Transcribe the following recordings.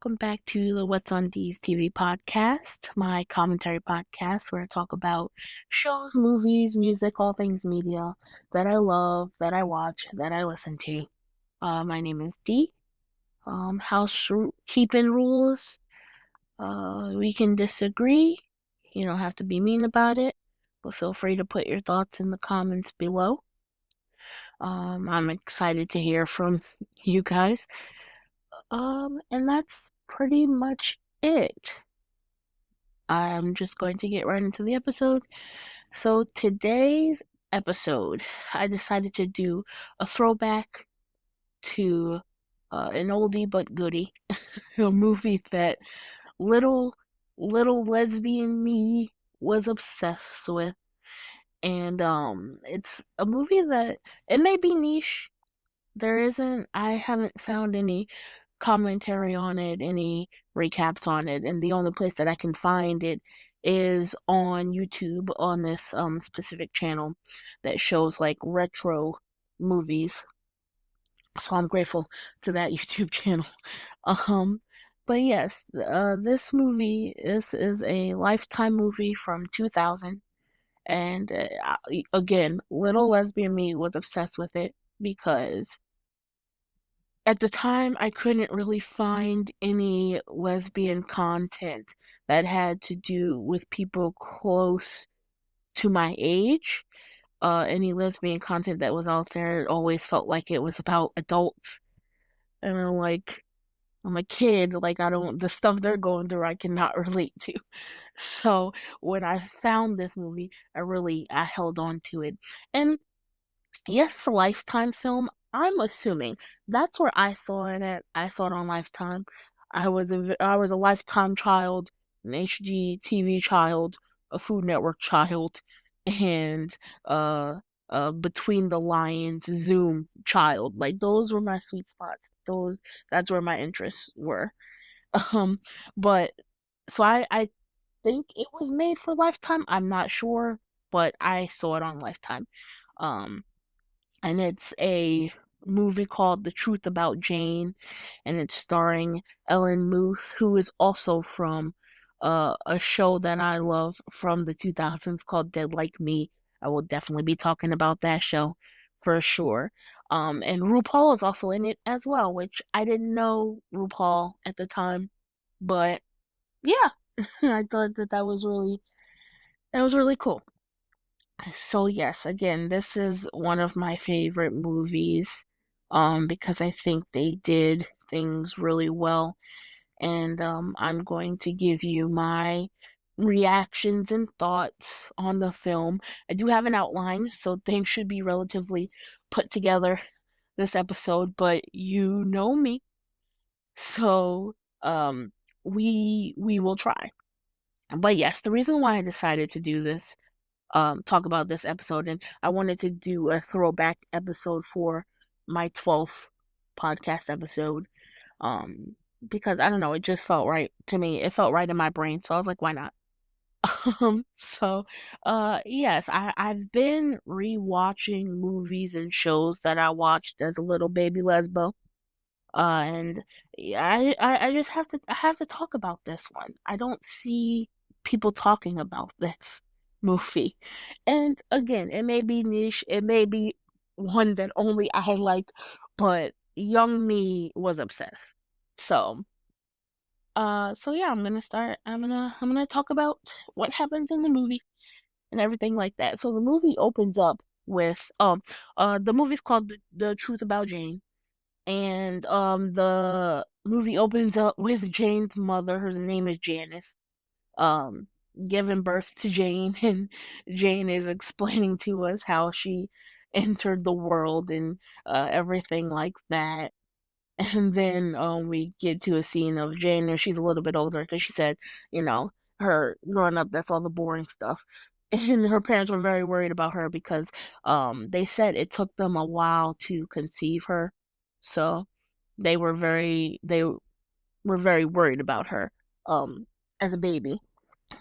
welcome back to the What's on D's TV podcast, my commentary podcast where I talk about shows, movies, music, all things media that I love, that I watch, that I listen to. My name is Dee. Keeping rules. We can disagree. You don't have to be mean about it, but feel free to put your thoughts in the comments below. I'm excited to hear from you guys. And that's pretty much it. I'm just going to get right into the episode. So today's episode, I decided to do a throwback to an oldie but goody, a movie that little little lesbian me was obsessed with. And it's a movie that it may be niche. I haven't found any commentary on it, any recaps on it, and the only place that I can find it is on YouTube on this specific channel that shows like retro movies. So I'm grateful to that YouTube channel. Um, but yes, this movie is a Lifetime movie from 2000, and again, little lesbian me was obsessed with it because at the time, I couldn't really find any lesbian content that had to do with people close to my age. Any lesbian content that was out there always felt like it was about adults. And I'm a kid, like, the stuff they're going through, I cannot relate to. So when I found this movie, I held on to it. And yes, it's a Lifetime film. I'm assuming that's where I saw it at. I saw it on Lifetime. I was a Lifetime child, an HGTV child, a Food Network child, and uh Between the Lions Zoom child. Like those were my sweet spots. That's where my interests were. Um but I think it was made for Lifetime. I'm not sure, but I saw it on Lifetime. Um and it's a movie called The Truth About Jane, and it's starring Ellen Muth, who is also from a show that I love from the 2000s called Dead Like Me. I will definitely be talking about that show for sure. And RuPaul is also in it as well, which I didn't know RuPaul at the time, but yeah, I thought that was really cool. So yes, again, this is one of my favorite movies because I think they did things really well, and I'm going to give you my reactions and thoughts on the film. I do have an outline, so things should be relatively put together this episode, but you know me. So we will try. But yes, the reason why I decided to do this talk about this episode, and I wanted to do a throwback episode for my 12th podcast episode. Um, because I don't know, it just felt right to me. It felt right in my brain, so I was like, why not? Yes, I've been rewatching movies and shows that I watched as a little baby lesbo. And yeah, I have to talk about this one. I don't see people talking about this movie. And again, it may be niche, it may be one that only I like, but young me was obsessed. So, so yeah, I'm gonna start. I'm gonna talk about what happens in the movie and everything like that. So the movie opens up with the movie's called The Truth About Jane, and the movie opens up with Jane's mother. Her name is Janice, um giving birth to Jane, and Jane is explaining to us how she entered the world and everything like that. And then we get to a scene of Jane, and she's a little bit older because she said, you know, her growing up, that's all the boring stuff. And her parents were very worried about her because they said it took them a while to conceive her. So they were very worried about her as a baby.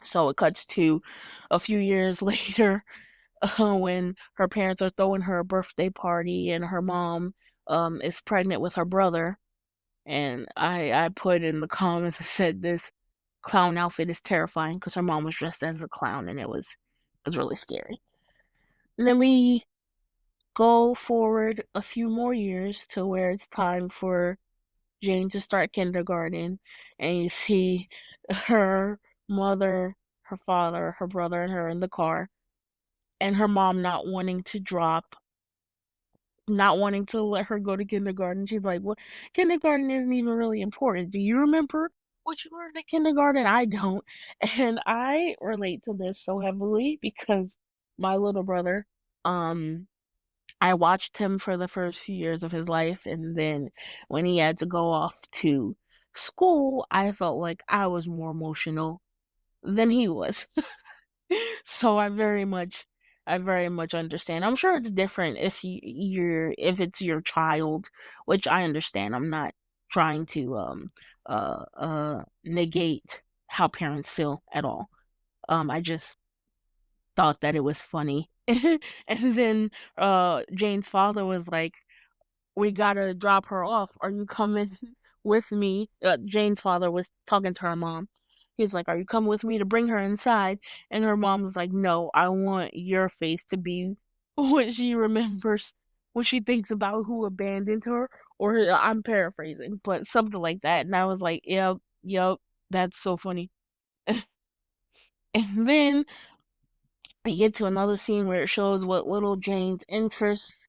So it cuts to a few years later, when her parents are throwing her a birthday party and her mom is pregnant with her brother. And I put in the comments, I said, "This clown outfit is terrifying," because her mom was dressed as a clown, and it was really scary. And then we go forward a few more years to where it's time for Jane to start kindergarten, and you see her mother, her father, her brother, and her in the car, and her mom not wanting to let her go to kindergarten. She's like, "Well, kindergarten isn't even really important. Do you remember what you learned in kindergarten? I don't." And I relate to this so heavily because my little brother, um, I watched him for the first few years of his life, and then when he had to go off to school, I felt like I was more emotional than he was. So I very much understand. I'm sure it's different if if it's your child, which I understand. I'm not trying to negate how parents feel at all. I just thought that it was funny. And then Jane's father was like, "We gotta drop her off. Are you coming with me?" Jane's father was talking to her mom. He's like, "Are you coming with me to bring her inside?" And her mom was like, "No, I want your face to be what she remembers, what she thinks about who abandoned her." Or I'm paraphrasing, but something like that. And I was like, "Yep, yep, that's so funny." And then we get to another scene where it shows what little Jane's interests,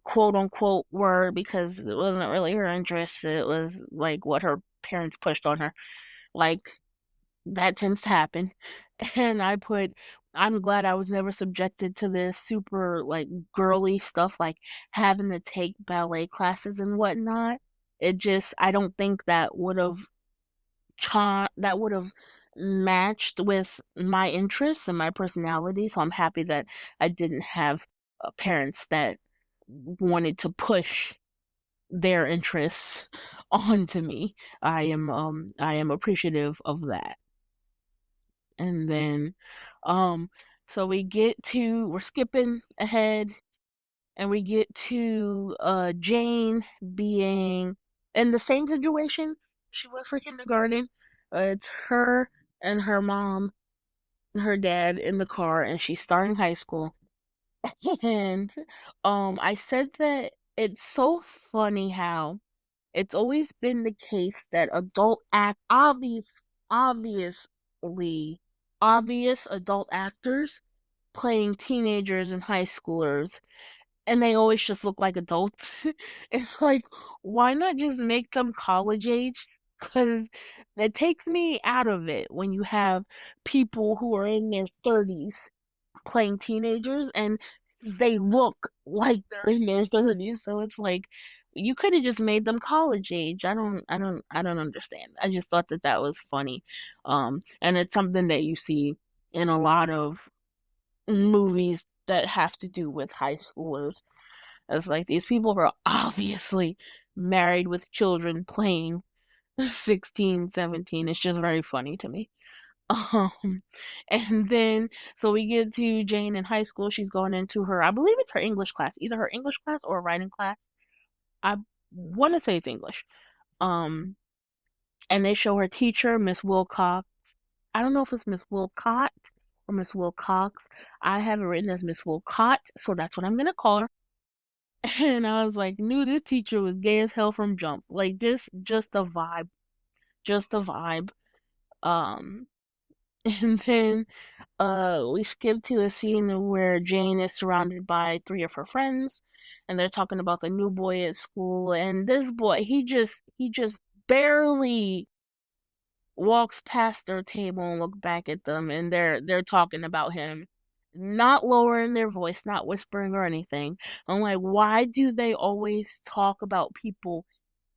quote unquote, were, because it wasn't really her interest. It was like what her parents pushed on her. Like, that tends to happen. And I put, "I'm glad I was never subjected to this super like girly stuff, like having to take ballet classes and whatnot." I don't think that that would have matched with my interests and my personality. So I'm happy that I didn't have parents that wanted to push their interests onto me. I am appreciative of that. And then um so we're skipping ahead, and we get to Jane being in the same situation she was for kindergarten. It's her and her mom and her dad in the car, and she's starting high school. And I said that it's so funny how it's always been the case that obviously obvious adult actors playing teenagers and high schoolers, and they always just look like adults. It's like, why not just make them college aged? Because it takes me out of it when you have people who are in their 30s playing teenagers, and they look like they're in their 30s. So it's like, you could have just made them college age. I don't understand. I just thought that that was funny. And it's something that you see in a lot of movies that have to do with high schoolers. It's like these people are obviously married with children playing 16, 17. It's just very funny to me. Um, and then so we get to Jane in high school. She's going into her, I believe it's her English class, either her English class or writing class. I want to say it's English. Um, and they show her teacher, Miss Wilcox. I don't know if it's Miss Wilcott or Miss Wilcox. I have it written as Miss Wilcott, so that's what I'm gonna call her. And I was like, knew this teacher was gay as hell from jump. Like this, just a vibe, just a vibe. Um, and then we skip to a scene where Jane is surrounded by three of her friends, and they're talking about the new boy at school. And this boy, he just barely walks past their table and look back at them, and they're talking about him, not lowering their voice, not whispering or anything. I'm like, why do they always talk about people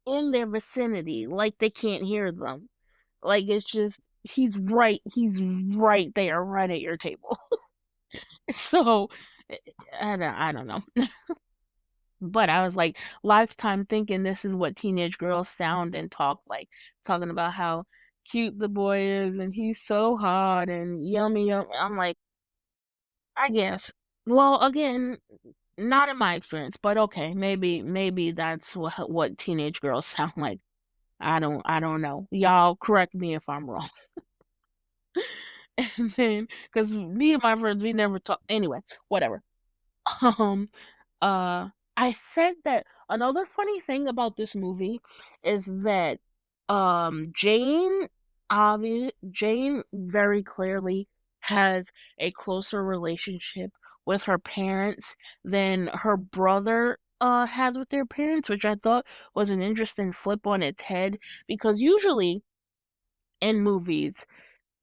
in their vicinity like they can't hear them? Like, it's just, he's right there, right at your table. So I don't know. But I was like, lifetime thinking this is what teenage girls sound and talk like, talking about how cute the boy is and he's so hot and yummy, yum. I'm like, I guess. Well, again, not in my experience, but okay, maybe that's what teenage girls sound like. I don't know. Y'all correct me if I'm wrong. And then, cause me and my friends, we never talk anyway, whatever. Um, uh, I said that another funny thing about this movie is that, Jane very clearly has a closer relationship with her parents than her brother, has with their parents, which I thought was an interesting flip on its head, because usually in movies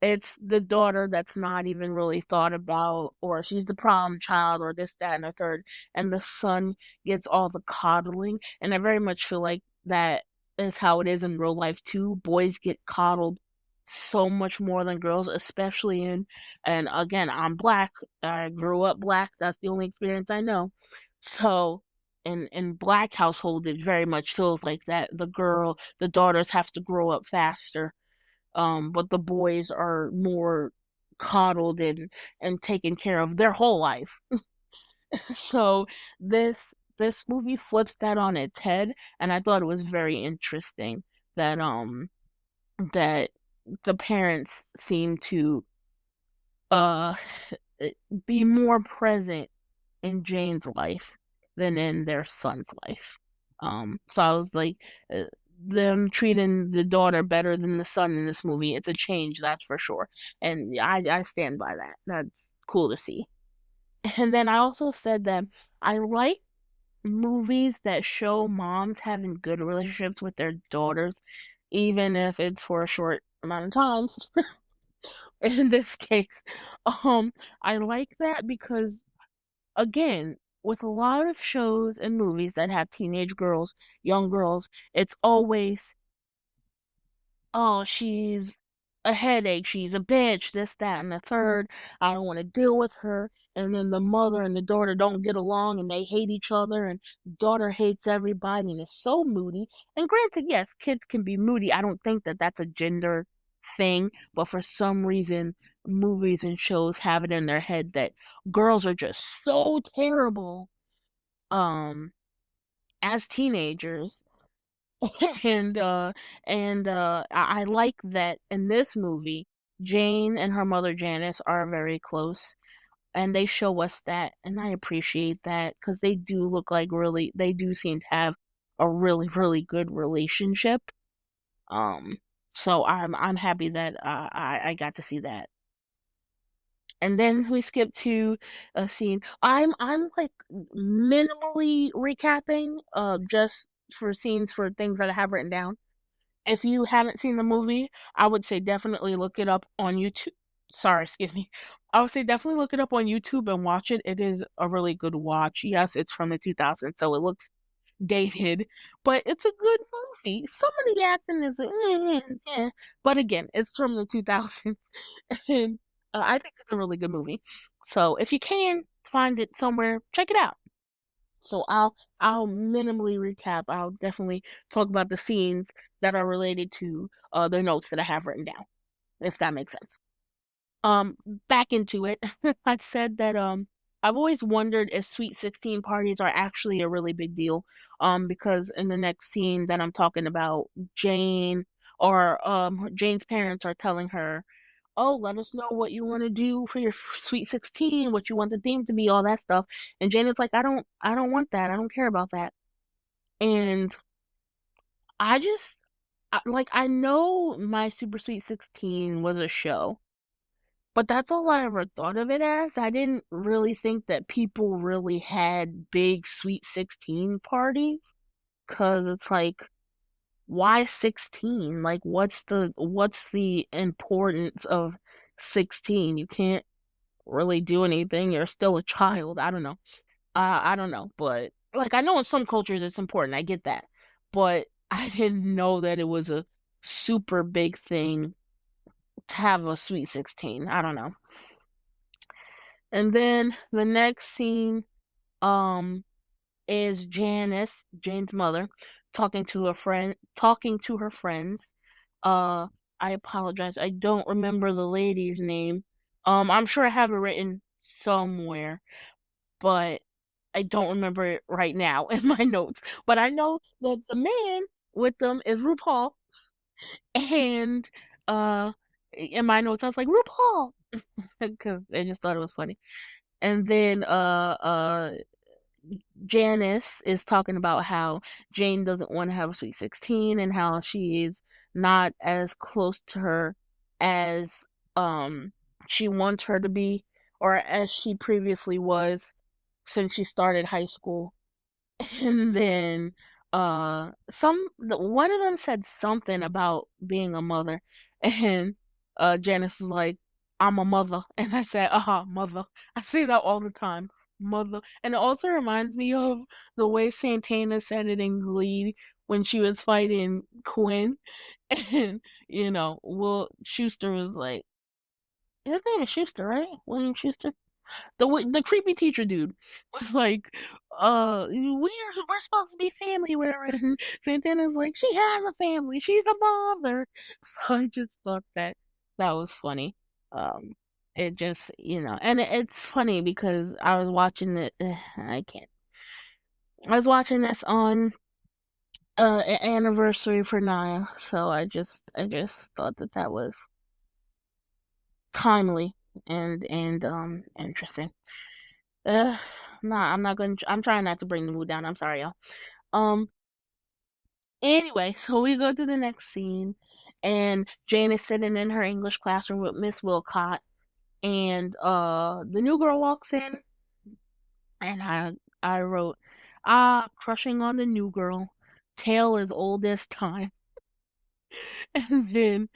it's the daughter that's not even really thought about, or she's the problem child, or this, that, and the third, and the son gets all the coddling. And I very much feel like that is how it is in real life too. Boys get coddled so much more than girls, especially in, and again, I'm black. I grew up black. That's the only experience I know. So, in black household, it very much feels like that. The daughters have to grow up faster, but the boys are more coddled and taken care of their whole life. So this movie flips that on its head, and I thought it was very interesting that that the parents seem to uh be more present in Jane's life than in their son's life. So I was like, uh, them treating the daughter better than the son in this movie. It's a change, that's for sure, and I stand by that. That's cool to see. And then I also said that I like movies that show moms having good relationships with their daughters, even if it's for a short amount of time. In this case, um, I like that because again, with a lot of shows and movies that have teenage girls, young girls, it's always, oh, she's a headache, she's a bitch, this, that, and the third. I don't want to deal with her. And then the mother and the daughter don't get along and they hate each other, and the daughter hates everybody and is so moody. And granted, yes, kids can be moody. I don't think that that's a gender thing, but for some reason, movies and shows have it in their head that girls are just so terrible, um, as teenagers. and I like that in this movie, Jane and her mother Janice are very close, and they show us that, and I appreciate that because they do seem to have a really really good relationship. Um, so I'm happy that I got to see that. And then we skip to a scene. I'm like minimally recapping, just for scenes for things that I have written down. If you haven't seen the movie, I would say definitely look it up on YouTube. Sorry, excuse me. I would say definitely look it up on YouTube and watch it. It is a really good watch. Yes, it's from the 2000s, so it looks dated, but it's a good movie. Some of the acting is but again, it's from the 2000s, and I think it's a really good movie. So if you can find it somewhere, check it out. So I'll minimally recap. I'll definitely talk about the scenes that are related to the notes that I have written down, if that makes sense. Um, Back into it. I said that I've always wondered if Sweet 16 parties are actually a really big deal. Because in the next scene that I'm talking about, Jane's parents are telling her, "Oh, let us know what you want to do for your Sweet 16, what you want the theme to be, all that stuff." And Jane is like, I don't want that. I don't care about that." And I just like I know my Super Sweet 16 was a show, but that's all I ever thought of it as. I didn't really think that people really had big Sweet 16 parties, cuz it's like, why 16? Like what's the importance of 16? You can't really do anything. You're still a child. I don't know. I don't know, but like I know in some cultures it's important. I get that. But I didn't know that it was a super big thing to have a Sweet 16. I don't know. And then the next scene um is Jane's mother, talking to her friends. Uh I apologize. I don't remember the lady's name. I'm sure I have it written somewhere, but I don't remember it right now in my notes. But I know that the man with them is RuPaul. And uh in my notes I was like, RuPaul, because I just thought it was funny. And then Janice is talking about how Jane doesn't want to have a sweet 16 and how she is not as close to her as um she wants her to be, or as she previously was since she started high school. And then one of them said something about being a mother, and Janice is like, I'm a mother. And I said, mother. I say that all the time. Mother. And it also reminds me of the way Santana said it in Glee when she was fighting Quinn. And Will Schuster was like, his name is Schuster, right? William Schuster? The creepy teacher dude was like, we're supposed to be family, whatever. And Santana's like, she has a family, she's a mother. So I just thought that was funny. It just, and it's funny because I was watching it. I can't. I was watching this on anniversary for Naya, so I just thought that was timely and interesting. Uh, nah, I'm not gonna. I'm trying not to bring the mood down. I'm sorry, y'all. Um. Anyway, so we go to the next scene, and Jane is sitting in her English classroom with Miss Wilcott, and the new girl walks in, and I wrote, crushing on the new girl. Tale as old as time. And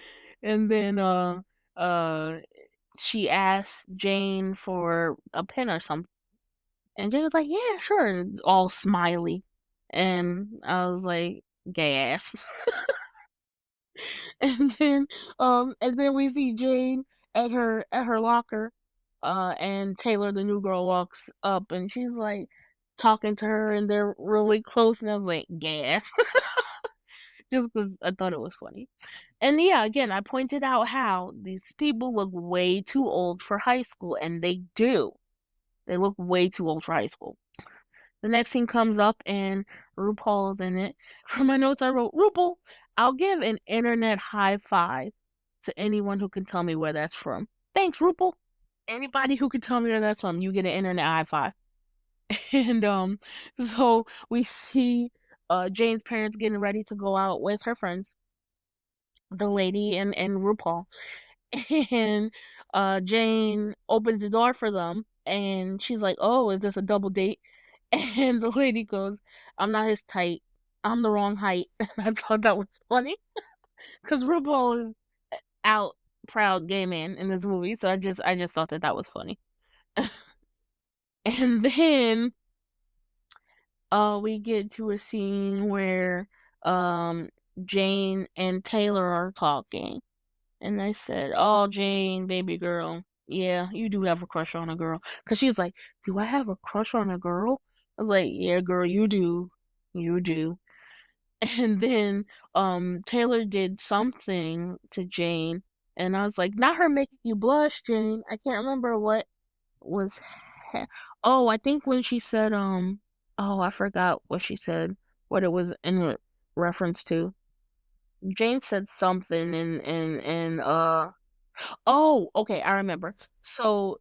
then uh she asked Jane for a pen or something. And Jane was like, yeah, sure. And it's all smiley. And I was like, gas. And then we see Jane at her locker, and Taylor, the new girl, walks up and she's like talking to her and they're really close, and I was like, gas. Just because I thought it was funny. And yeah, again, I pointed out how these people look way too old for high school, and they do. They look way too old for high school. The next scene comes up and RuPaul's in it. For my notes, I wrote, RuPaul, I'll give an internet high five to anyone who can tell me where that's from. Thanks, RuPaul. Anybody who can tell me where that's from, you get an internet high five. And so we see Jane's parents getting ready to go out with her friends, the lady and RuPaul. And Jane opens the door for them, and she's like, oh, is this a double date? And the lady goes, I'm not his type. I'm the wrong height. And I thought that was funny because RuPaul is out proud gay man in this movie, so I just thought that was funny. And then we get to a scene where um Jane and Taylor are talking, and I said, "Oh, Jane, baby girl, yeah, you do have a crush on a girl." Cause she's like, "Do I have a crush on a girl?" I was like, "Yeah, girl, you do." And then Taylor did something to Jane, and I was like, "Not her making you blush, Jane." I can't remember what was. Oh, I think when she said oh, I forgot what she said. What it was in reference to. Jane said something and oh, okay, I remember. So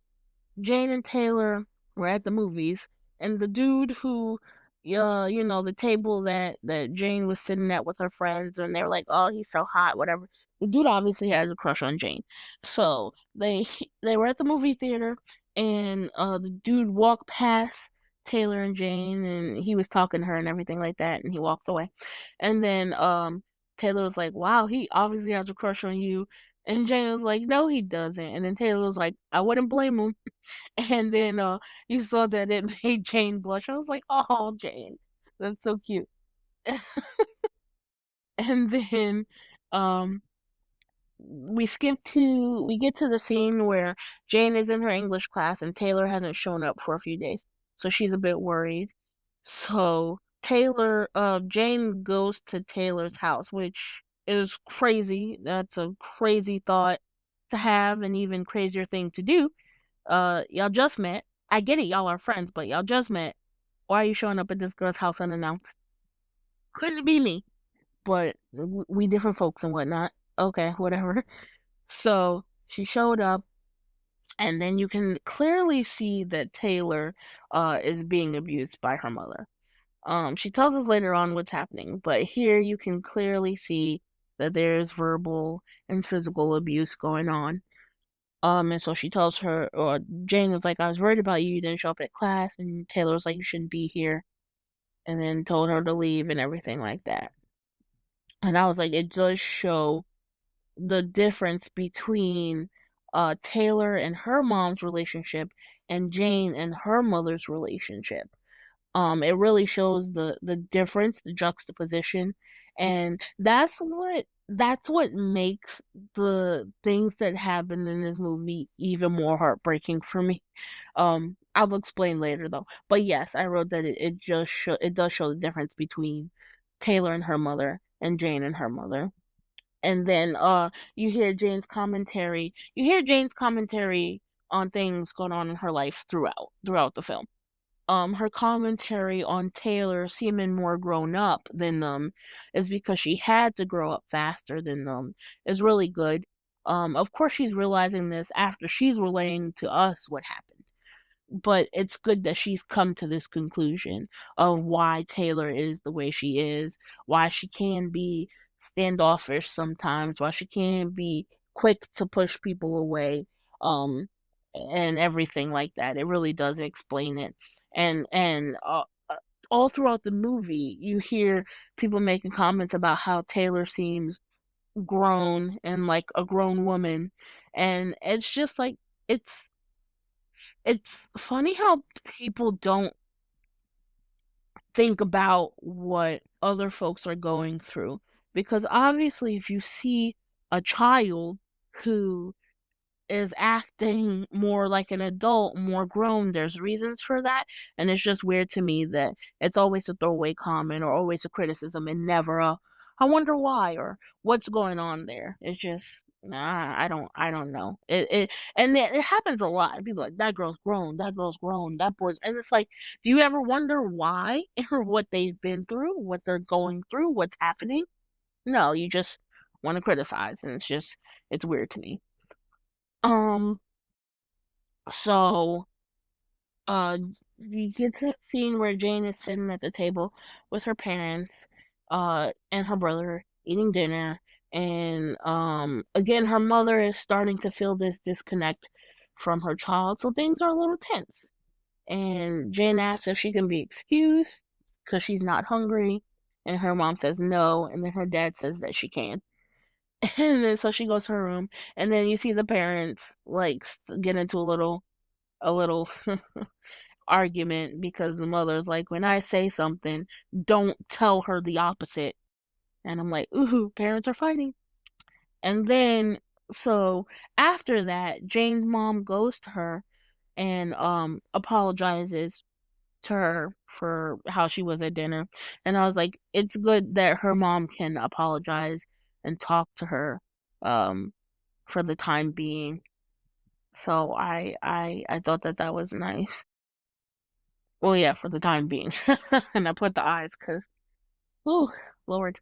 Jane and Taylor were at the movies, and the dude who, the table that Jane was sitting at with her friends, and they were like, "Oh, he's so hot," whatever. The dude obviously had a crush on Jane, so they were at the movie theater, and the dude walked past Taylor and Jane, and he was talking to her and everything like that, and he walked away, and then Taylor was like, "Wow, he obviously has a crush on you." And Jane was like, "No, he doesn't." And then Taylor was like, "I wouldn't blame him." And then you saw that it made Jane blush. I was like, "Oh, Jane, that's so cute." And then um we get to the scene where Jane is in her English class and Taylor hasn't shown up for a few days. So she's a bit worried. So Jane goes to Taylor's house, which is crazy. That's a crazy thought to have, an even crazier thing to do. Y'all just met. I get it, y'all are friends, but y'all just met. Why are you showing up at this girl's house unannounced? Couldn't be me. but we different folks and whatnot. Okay, whatever. So she showed up, and then you can clearly see that Taylor is being abused by her mother. She tells us later on what's happening, but here you can clearly see that there's verbal and physical abuse going on. And so she tells her, or Jane was like, I was worried about you. You didn't show up at class. And Taylor was like, you shouldn't be here. And then told her to leave and everything like that. And I was like, it does show the difference between Taylor and her mom's relationship and Jane and her mother's relationship. It really shows the difference, the juxtaposition, and that's what makes the things that happen in this movie even more heartbreaking for me. I'll explain later though. But yes, I wrote that it does show the difference between Taylor and her mother and Jane and her mother. And then you hear Jane's commentary. You hear Jane's commentary on things going on in her life throughout the film. Her commentary on Taylor seeming more grown up than them is because she had to grow up faster than them is really good. Of course she's realizing this after she's relaying to us what happened. But it's good that she's come to this conclusion of why Taylor is the way she is, why she can be standoffish sometimes, why she can be quick to push people away, um, and everything like that. It really does explain it. And all throughout the movie, you hear people making comments about how Taylor seems grown and like a grown woman, and it's just like it's it's funny how people don't think about what other folks are going through, because obviously if you see a child who is acting more like an adult, more grown, there's reasons for that, and it's just weird to me that it's always a throwaway comment or always a criticism and never a I wonder why or what's going on there. It's just nah, I don't know. It happens a lot. People are like that girl's grown, that boy's and it's like, do you ever wonder why or what they've been through, what they're going through, what's happening? No, you just want to criticize and it's weird to me. Um so, uh, you get to the scene where Jane is sitting at the table with her parents, and her brother eating dinner, and again, her mother is starting to feel this disconnect from her child, so things are a little tense. And Jane asks if she can be excused because she's not hungry, and her mom says no, and then her dad says that she can. And then so she goes to her room, and then you see the parents like get into a little argument because the mother's like, when I say something, don't tell her the opposite. And I'm like, ooh, parents are fighting. And then, so after that, Jane's mom goes to her and apologizes to her for how she was at dinner. And I was like, it's good that her mom can apologize and talk to her um for the time being. So I thought that was nice. Well, yeah, for the time being. And I put the eyes because, oh, Lord.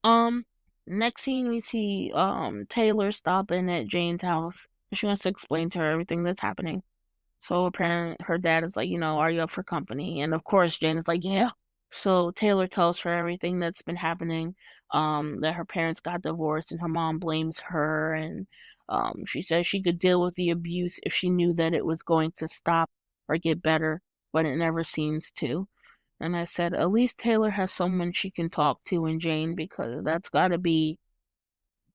Um, Next scene we see Taylor stopping at Jane's house. She wants to explain to her everything that's happening. So apparently her dad is like, are you up for company? And of course Jane is like, yeah. So Taylor tells her everything that's been happening, that her parents got divorced and her mom blames her, and she says she could deal with the abuse if she knew that it was going to stop or get better, but it never seems to. And I said, at least Taylor has someone she can talk to in Jane, because that's gotta be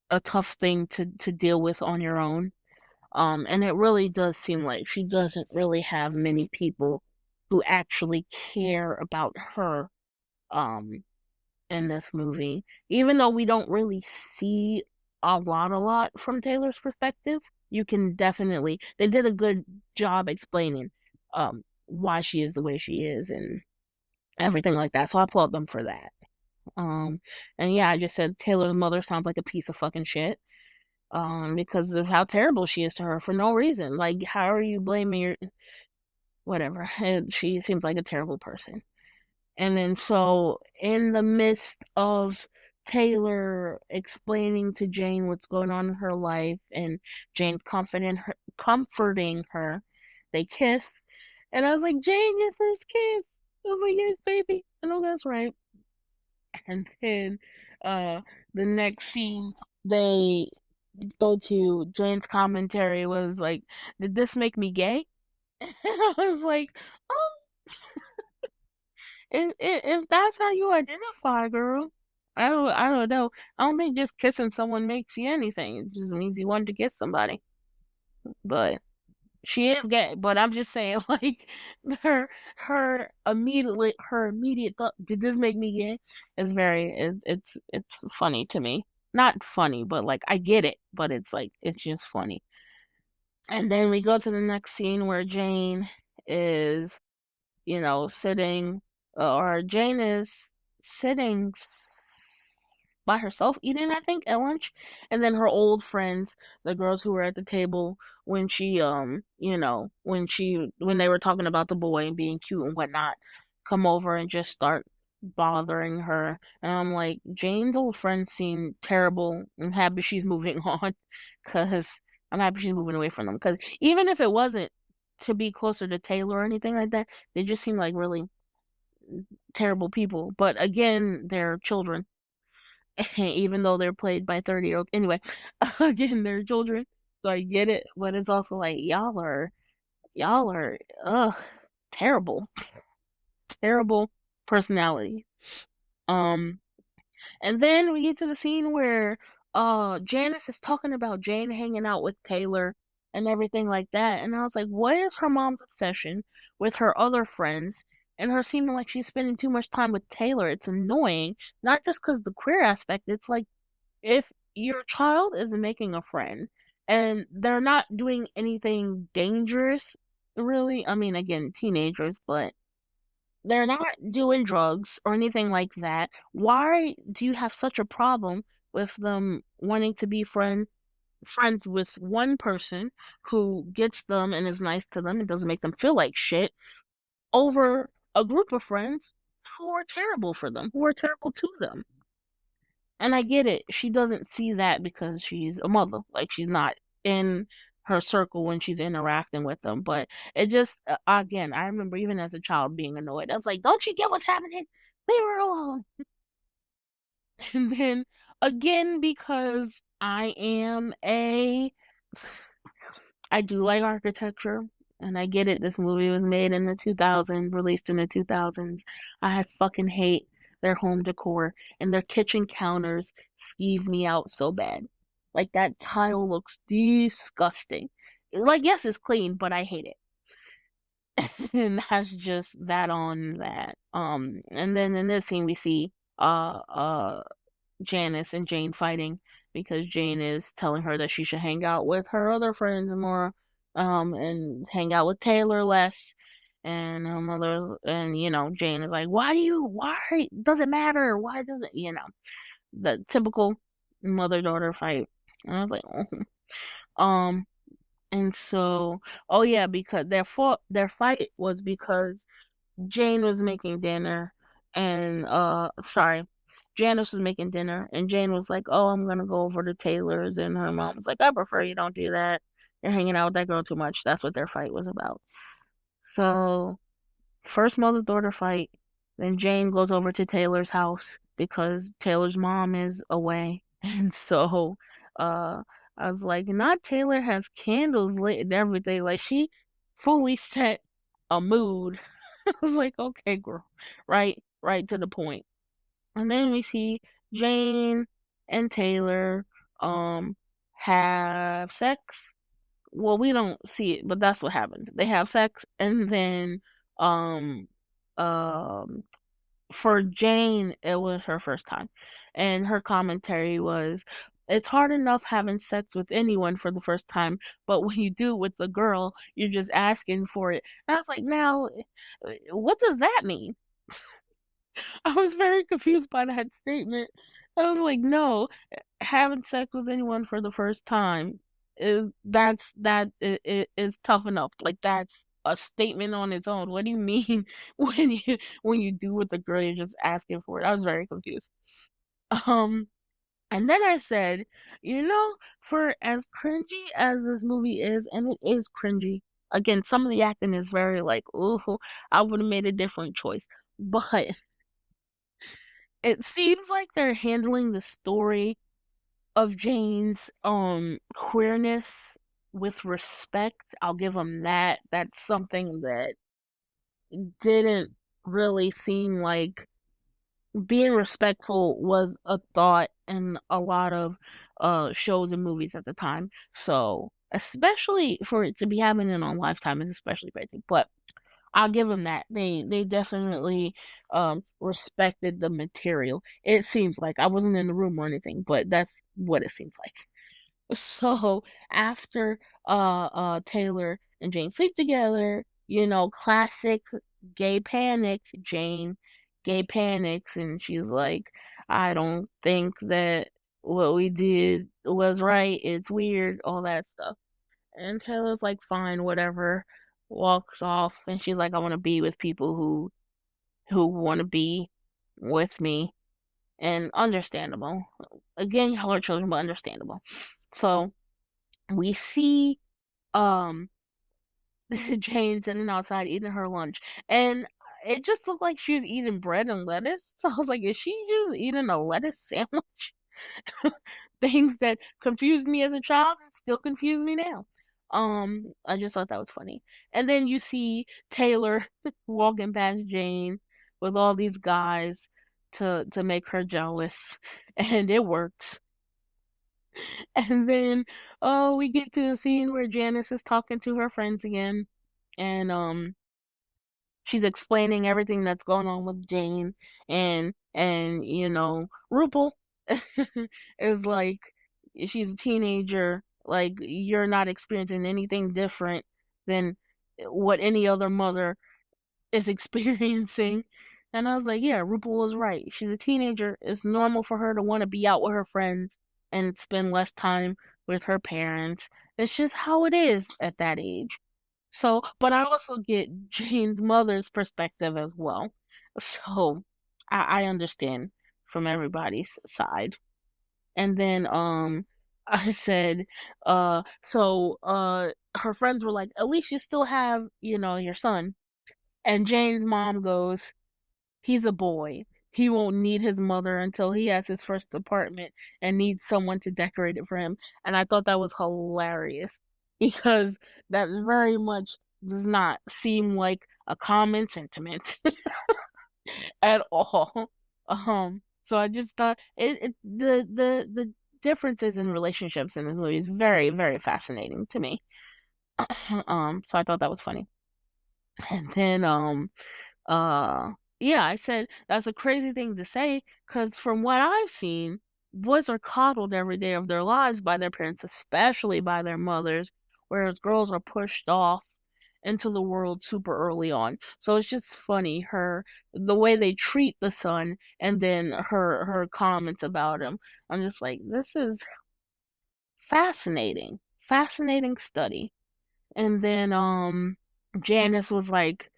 a tough thing to deal with on your own. And it really does seem like she doesn't really have many people who actually care about her, um, in this movie. Even though we don't really see a lot from Taylor's perspective, you can definitely, they did a good job explaining, why she is the way she is and everything like that. So I applaud them for that. Um, and yeah, I just said Taylor's mother sounds like a piece of fucking shit. Because of how terrible she is to her for no reason. Like, how are you blaming your whatever? She seems like a terrible person. And then so in the midst of Taylor explaining to Jane what's going on in her life, and Jane comforting her. They kiss, and I was like, Jane, your first kiss. Oh my yes, baby. I know that's right. And then, the next scene, they go to Jane's commentary was like, "Did this make me gay?" And I was like, "Oh, if that's how you identify, girl, I don't know. I don't think just kissing someone makes you anything. It just means you wanted to kiss somebody. But she is gay. But I'm just saying, like her her immediate thought, did this make me gay? Is it's funny to me. Not funny, but like I get it. But it's like it's just funny. And then we go to the next scene where Jane is, sitting, or Jane is sitting by herself eating, I think, at lunch. And then her old friends, the girls who were at the table when she, when they were talking about the boy and being cute and whatnot, come over and just start bothering her. And I'm like, Jane's old friends seem terrible. I'm happy she's moving on, because I'm happy she's moving away from them. Because even if it wasn't to be closer to Taylor or anything like that, they just seem like really terrible people. But again, they're children, even though they're played by 30-year-olds. Anyway, again, they're children, so I get it. But it's also like y'all are, ugh, terrible, terrible personality. Um, and then we get to the scene where Janice is talking about Jane hanging out with Taylor and everything like that. And I was like, what is her mom's obsession with her other friends and her seeming like she's spending too much time with Taylor? It's annoying. Not just because the queer aspect, it's like if your child is making a friend and they're not doing anything dangerous, really, I mean, again, teenagers, but they're not doing drugs or anything like that. Why do you have such a problem with them wanting to be friends with one person who gets them and is nice to them and doesn't make them feel like shit, over a group of friends who are terrible for them, who are terrible to them? And I get it. She doesn't see that because she's a mother. Like, she's not in her circle when she's interacting with them. But it just, again, I remember even as a child being annoyed. I was like, don't you get what's happening? Leave her alone. And then, again, because I do like architecture, and I get it. This movie was made in the 2000s, released in the 2000s. I fucking hate their home decor, and their kitchen counters skeeve me out so bad. Like, that tile looks disgusting. Like, yes, it's clean, but I hate it. And that's just that on that. And then in this scene we see uh uh Janice and Jane fighting because Jane is telling her that she should hang out with her other friends more, and hang out with Taylor less. And her mother, and Jane is like, why does it matter? Why does it, the typical mother daughter fight. And I was like, oh. And so, oh yeah, because their fight was because Jane was making dinner, and sorry, Janice was making dinner, and Jane was like, "Oh, I'm gonna go over to Taylor's," and her mom was like, "I prefer you don't do that. You're hanging out with that girl too much." That's what their fight was about. So, first mother-daughter fight. Then Jane goes over to Taylor's house because Taylor's mom is away, and so, I was like, "Not Taylor has candles lit and everything." Like, she fully set a mood. I was like, okay, girl, right to the point. And then we see Jane and Taylor have sex. Well, we don't see it, but that's what happened. They have sex, and then um um for Jane, it was her first time, and her commentary was, it's hard enough having sex with anyone for the first time, but when you do it with the girl, you're just asking for it. And I was like, now, what does that mean? I was very confused by that statement. I was like, no, having sex with anyone for the first time is tough enough. Like, that's a statement on its own. What do you mean when you do with the girl, you're just asking for it? I was very confused. Um, and then I said, for as cringy as this movie is, and it is cringy. Again, some of the acting is very like, ooh, I would have made a different choice. But it seems like they're handling the story of Jane's queerness with respect. I'll give them that. That's something that didn't really seem like being respectful was a thought in a lot of shows and movies at the time. So especially for it to be happening on Lifetime is especially crazy. But I'll give them that. They definitely respected the material. It seems like I wasn't in the room or anything, but that's what it seems like. So after Taylor and Jane sleep together, classic gay panic, Jane gay panics and she's like, I don't think that what we did was right. It's weird, all that stuff. And Taylor's like, fine, whatever, walks off and she's like, I want to be with people who want to be with me. And understandable. Again, y'all are children, but understandable. So we see um Jane sitting outside eating her lunch, and it just looked like she was eating bread and lettuce. So I was like, is she just eating a lettuce sandwich? Things that confused me as a child and still confuse me now. I just thought that was funny. And then you see Taylor walking past Jane with all these guys to make her jealous, and it works. And then, oh, we get to a scene where Janice is talking to her friends again, and she's explaining everything that's going on with Jane, and RuPaul is like, she's a teenager, like you're not experiencing anything different than what any other mother is experiencing. And I was like, yeah, RuPaul was right. She's a teenager. It's normal for her to want to be out with her friends and spend less time with her parents. It's just how it is at that age. So, but I also get Jane's mother's perspective as well. So, I understand from everybody's side. And then, I said, her friends were like, at least you still have, your son. And Jane's mom goes, he's a boy. He won't need his mother until he has his first apartment and needs someone to decorate it for him. And I thought that was hilarious because that very much does not seem like a common sentiment at all. So I just thought the differences in relationships in this movie is very, very fascinating to me. So I thought that was funny. And then Uh, yeah, I said that's a crazy thing to say because from what I've seen, boys are coddled every day of their lives by their parents, especially by their mothers, whereas girls are pushed off into the world super early on. So it's just funny the way they treat the son and then her comments about him. I'm just like, this is fascinating study. And then Janice was like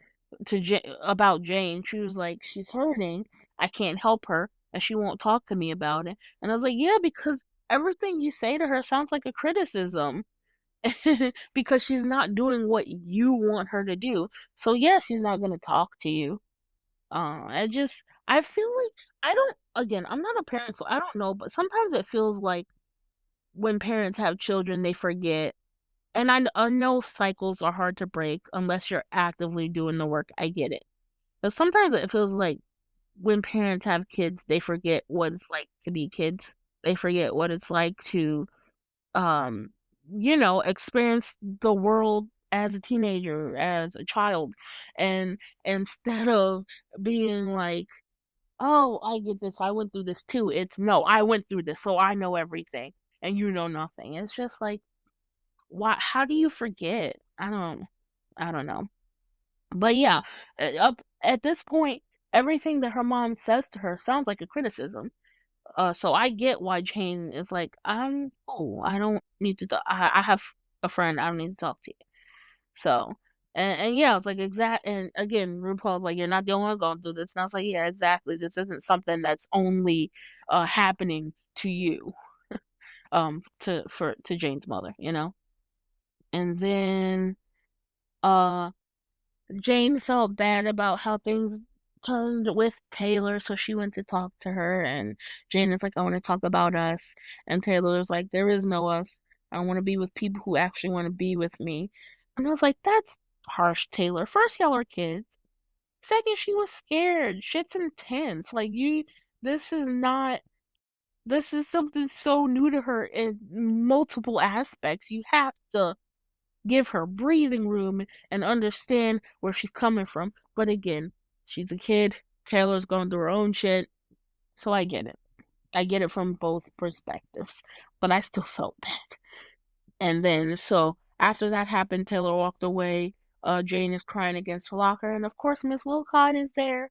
about Jane. She was like, she's hurting. I can't help her, and she won't talk to me about it. And I was like, yeah, because everything you say to her sounds like a criticism. Because she's not doing what you want her to do. So yeah, she's not gonna talk to you. I feel like I don't. Again, I'm not a parent, so I don't know. But sometimes it feels like when parents have children, they forget. And I know cycles are hard to break unless you're actively doing the work. I get it. But sometimes it feels like when parents have kids, they forget what it's like to be kids. They forget what it's like to, um, experience the world as a teenager, as a child. And instead of being like, oh, I get this, I went through this too, it's no, I went through this, so I know everything, and you know nothing. It's just like, why, how do you forget? I don't know. But yeah, up at this point, everything that her mom says to her sounds like a criticism. So I get why Jane is like, I'm cool. I don't need to. I have a friend. I don't need to talk to you. So And yeah, it's like exact and again, RuPaul's like, "You're not the only one going through this." And I was like, "Yeah, exactly. This isn't something that's only happening to you." To Jane's mother, you know? And then uh Jane felt bad about how things turned with Taylor, so she went to talk to her, and Jane is like, "I want to talk about us." And Taylor's like, "There is no us. I want to be with people who actually want to be with me." And I was like, "That's harsh, Taylor. First, y'all are kids. Second, she was scared. Shit's intense. Like, this is not, this is something so new to her in multiple aspects. You have to give her breathing room and understand where she's coming from. But again, she's a kid. Taylor's going through her own shit. So I get it. I get it from both perspectives. But I still felt bad. And then, so after that happened, Taylor walked away. Jane is crying against her locker. And of course, Miss Wilcott is there.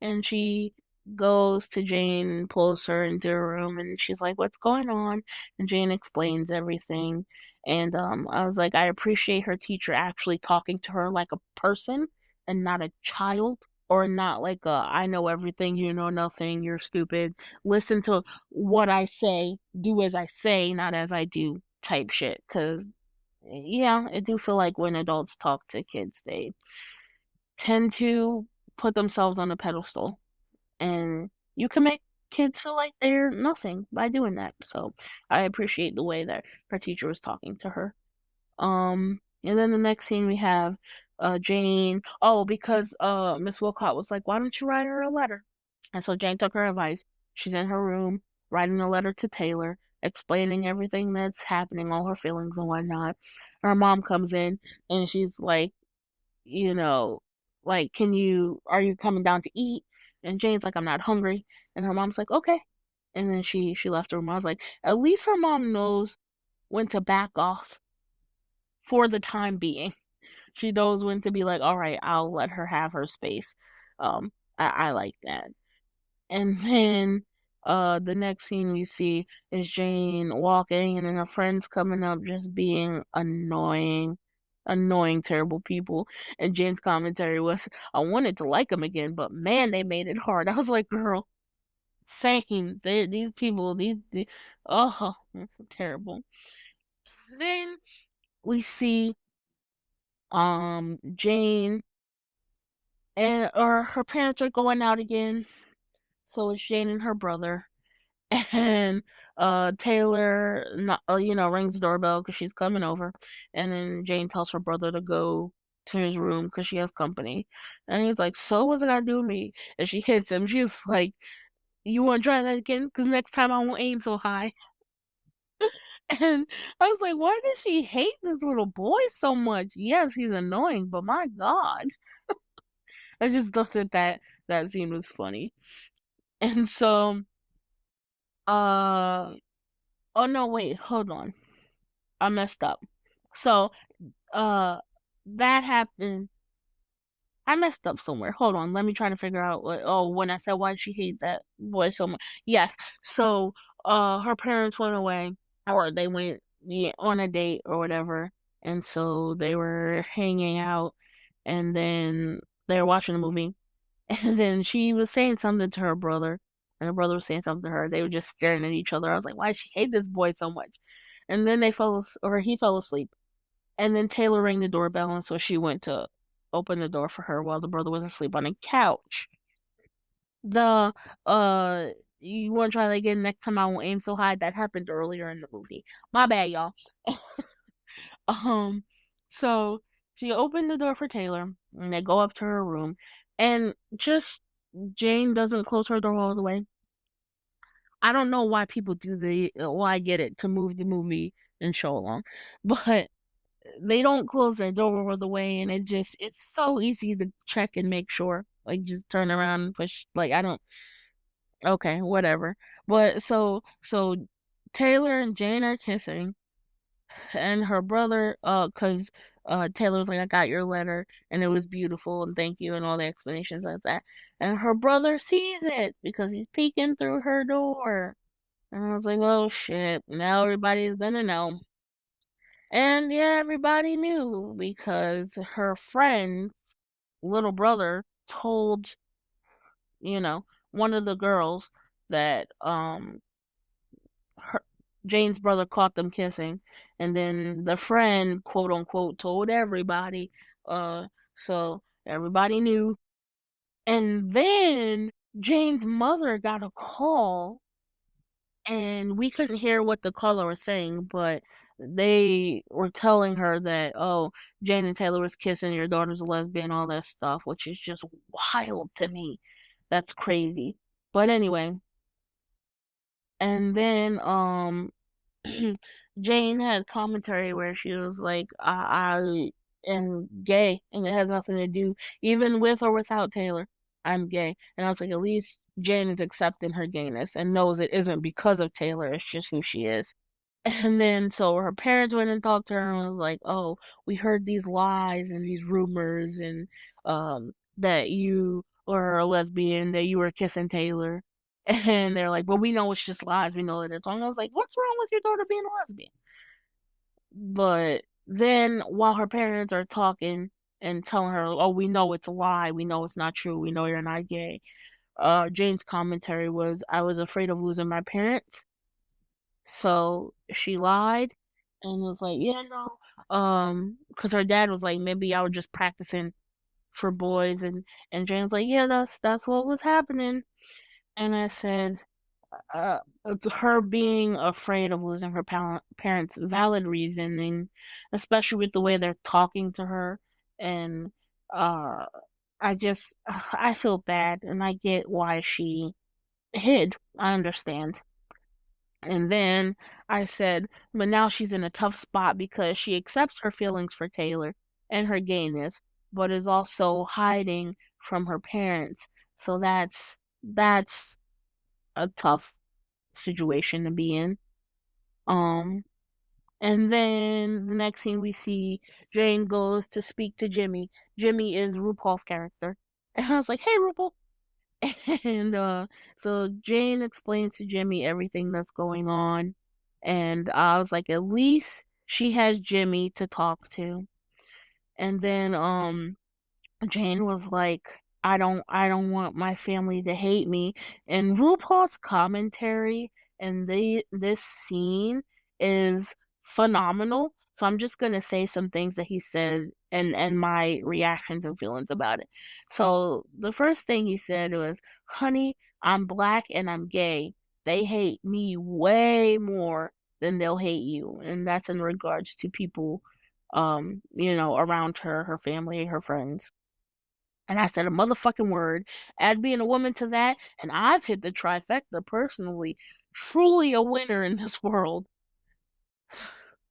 And she goes to Jane and pulls her into her room, and she's like, "What's going on?" And Jane explains everything. And I was like, I appreciate her teacher actually talking to her like a person and not a child, or not like a "I know everything, you know nothing, you're stupid. Listen to what I say, do as I say, not as I do" type shit. Cause yeah, I do feel like when adults talk to kids, they tend to put themselves on a pedestal, and you can make kids feel like they're nothing by doing that. So I appreciate the way that her teacher was talking to her. And then the next scene we have Jane. Oh, because Miss Wilcott was like, "Why don't you write her a letter?" And so Jane took her advice. She's in her room writing a letter to Taylor, explaining everything that's happening, all her feelings and whatnot. Her mom comes in and she's like, you know, like, are you coming down to eat? And Jane's like, "I'm not hungry." And her mom's like, "Okay." And then she left her room. I was like, at least her mom knows when to back off for the time being. She knows when to be like, "All right, I'll let her have her space." I like that. And then the next scene we see is Jane walking and then her friends coming up just being annoying. Annoying, terrible people. And Jane's commentary was, "I wanted to like them again, but man, they made it hard." I was like, "Girl, same. These people, oh, terrible." Then we see Jane and or her parents are going out again. So it's Jane and her brother. And Taylor rings the doorbell because she's coming over, and then Jane tells her brother to go to his room because she has company, and he's like, "So what's it got to do with me?" And she hits him. She's like, "You want to try that again? Because next time I won't aim so high." And I was like, "Why does she hate this little boy so much?" Yes, he's annoying, but my God, I just thought that scene was funny. And so uh oh no, wait, hold on. I messed up. So, uh, that happened. I messed up somewhere. Hold on. Let me try to figure out what. Oh, when I said why she hate that boy so much. Yes. So, her parents went away, or they went, yeah, on a date or whatever, and so they were hanging out, and then they were watching a movie, and then she was saying something to her brother, and her brother was saying something to her. They were just staring at each other. I was like, why does she hate this boy so much? And then or he fell asleep. And then Taylor rang the doorbell, and so she went to open the door for her while the brother was asleep on a couch. The uh you wanna try that again? Next time I won't aim so high. That happened earlier in the movie. My bad, y'all. Um so she opened the door for Taylor and they go up to her room, and just Jane doesn't close her door all the way. I don't know why people do well, I get it, to move the movie and show along, but they don't close their door all the way, and it's so easy to check and make sure. Like, just turn around and push, like, I don't okay, whatever. But so Taylor and Jane are kissing, and her brother, 'cause Taylor's like, "I got your letter, and it was beautiful, and thank you," and all the explanations like that. And her brother sees it because he's peeking through her door. And I was like, "Oh shit, now everybody's gonna know." And yeah, everybody knew because her friend's little brother told, you know, one of the girls that her Jane's brother caught them kissing, and then the friend, quote unquote, told everybody. Uh, so everybody knew. And then Jane's mother got a call, and we couldn't hear what the caller was saying, but they were telling her that, oh, Jane and Taylor was kissing, your daughter's a lesbian, all that stuff, which is just wild to me. That's crazy. But anyway, and then Jane had commentary where she was like, I am gay, and it has nothing to do, even with or without Taylor, I'm gay. And I was like, at least Jane is accepting her gayness and knows it isn't because of Taylor, it's just who she is. And then, so her parents went and talked to her and was like, oh, we heard these lies and these rumors and, that you were a lesbian, that you were kissing Taylor. And they're like, but we know it's just lies. We know that it's wrong. I was like, what's wrong with your daughter being a lesbian? But then while her parents are talking and telling her, oh, we know it's a lie. We know it's not true. We know you're not gay. Jane's commentary was, I was afraid of losing my parents. So she lied and was like, yeah, no. Because her dad was like, maybe I was just practicing for boys. And Jane was like, yeah, that's what was happening. And I said, uh, her being afraid of losing her parents, valid reasoning, especially with the way they're talking to her. And uh, I feel bad, and I get why she hid. I understand. And then I said, but now she's in a tough spot because she accepts her feelings for Taylor and her gayness, but is also hiding from her parents. So that's a tough situation to be in. Um, and then the next thing we see, Jane goes to speak to Jimmy. Jimmy is RuPaul's character. And I was like, hey, RuPaul. And so Jane explains to Jimmy everything that's going on. And I was like, at least she has Jimmy to talk to. And then Jane was like, I don't want my family to hate me. And RuPaul's commentary in this scene is phenomenal. So I'm just gonna say some things that he said and my reactions and feelings about it. So the first thing he said was, honey, I'm black and I'm gay. They hate me way more than they'll hate you. And that's in regards to people around her, her family, her friends. And I said a motherfucking word. Add being a woman to that, and I've hit the trifecta personally. Truly a winner in this world.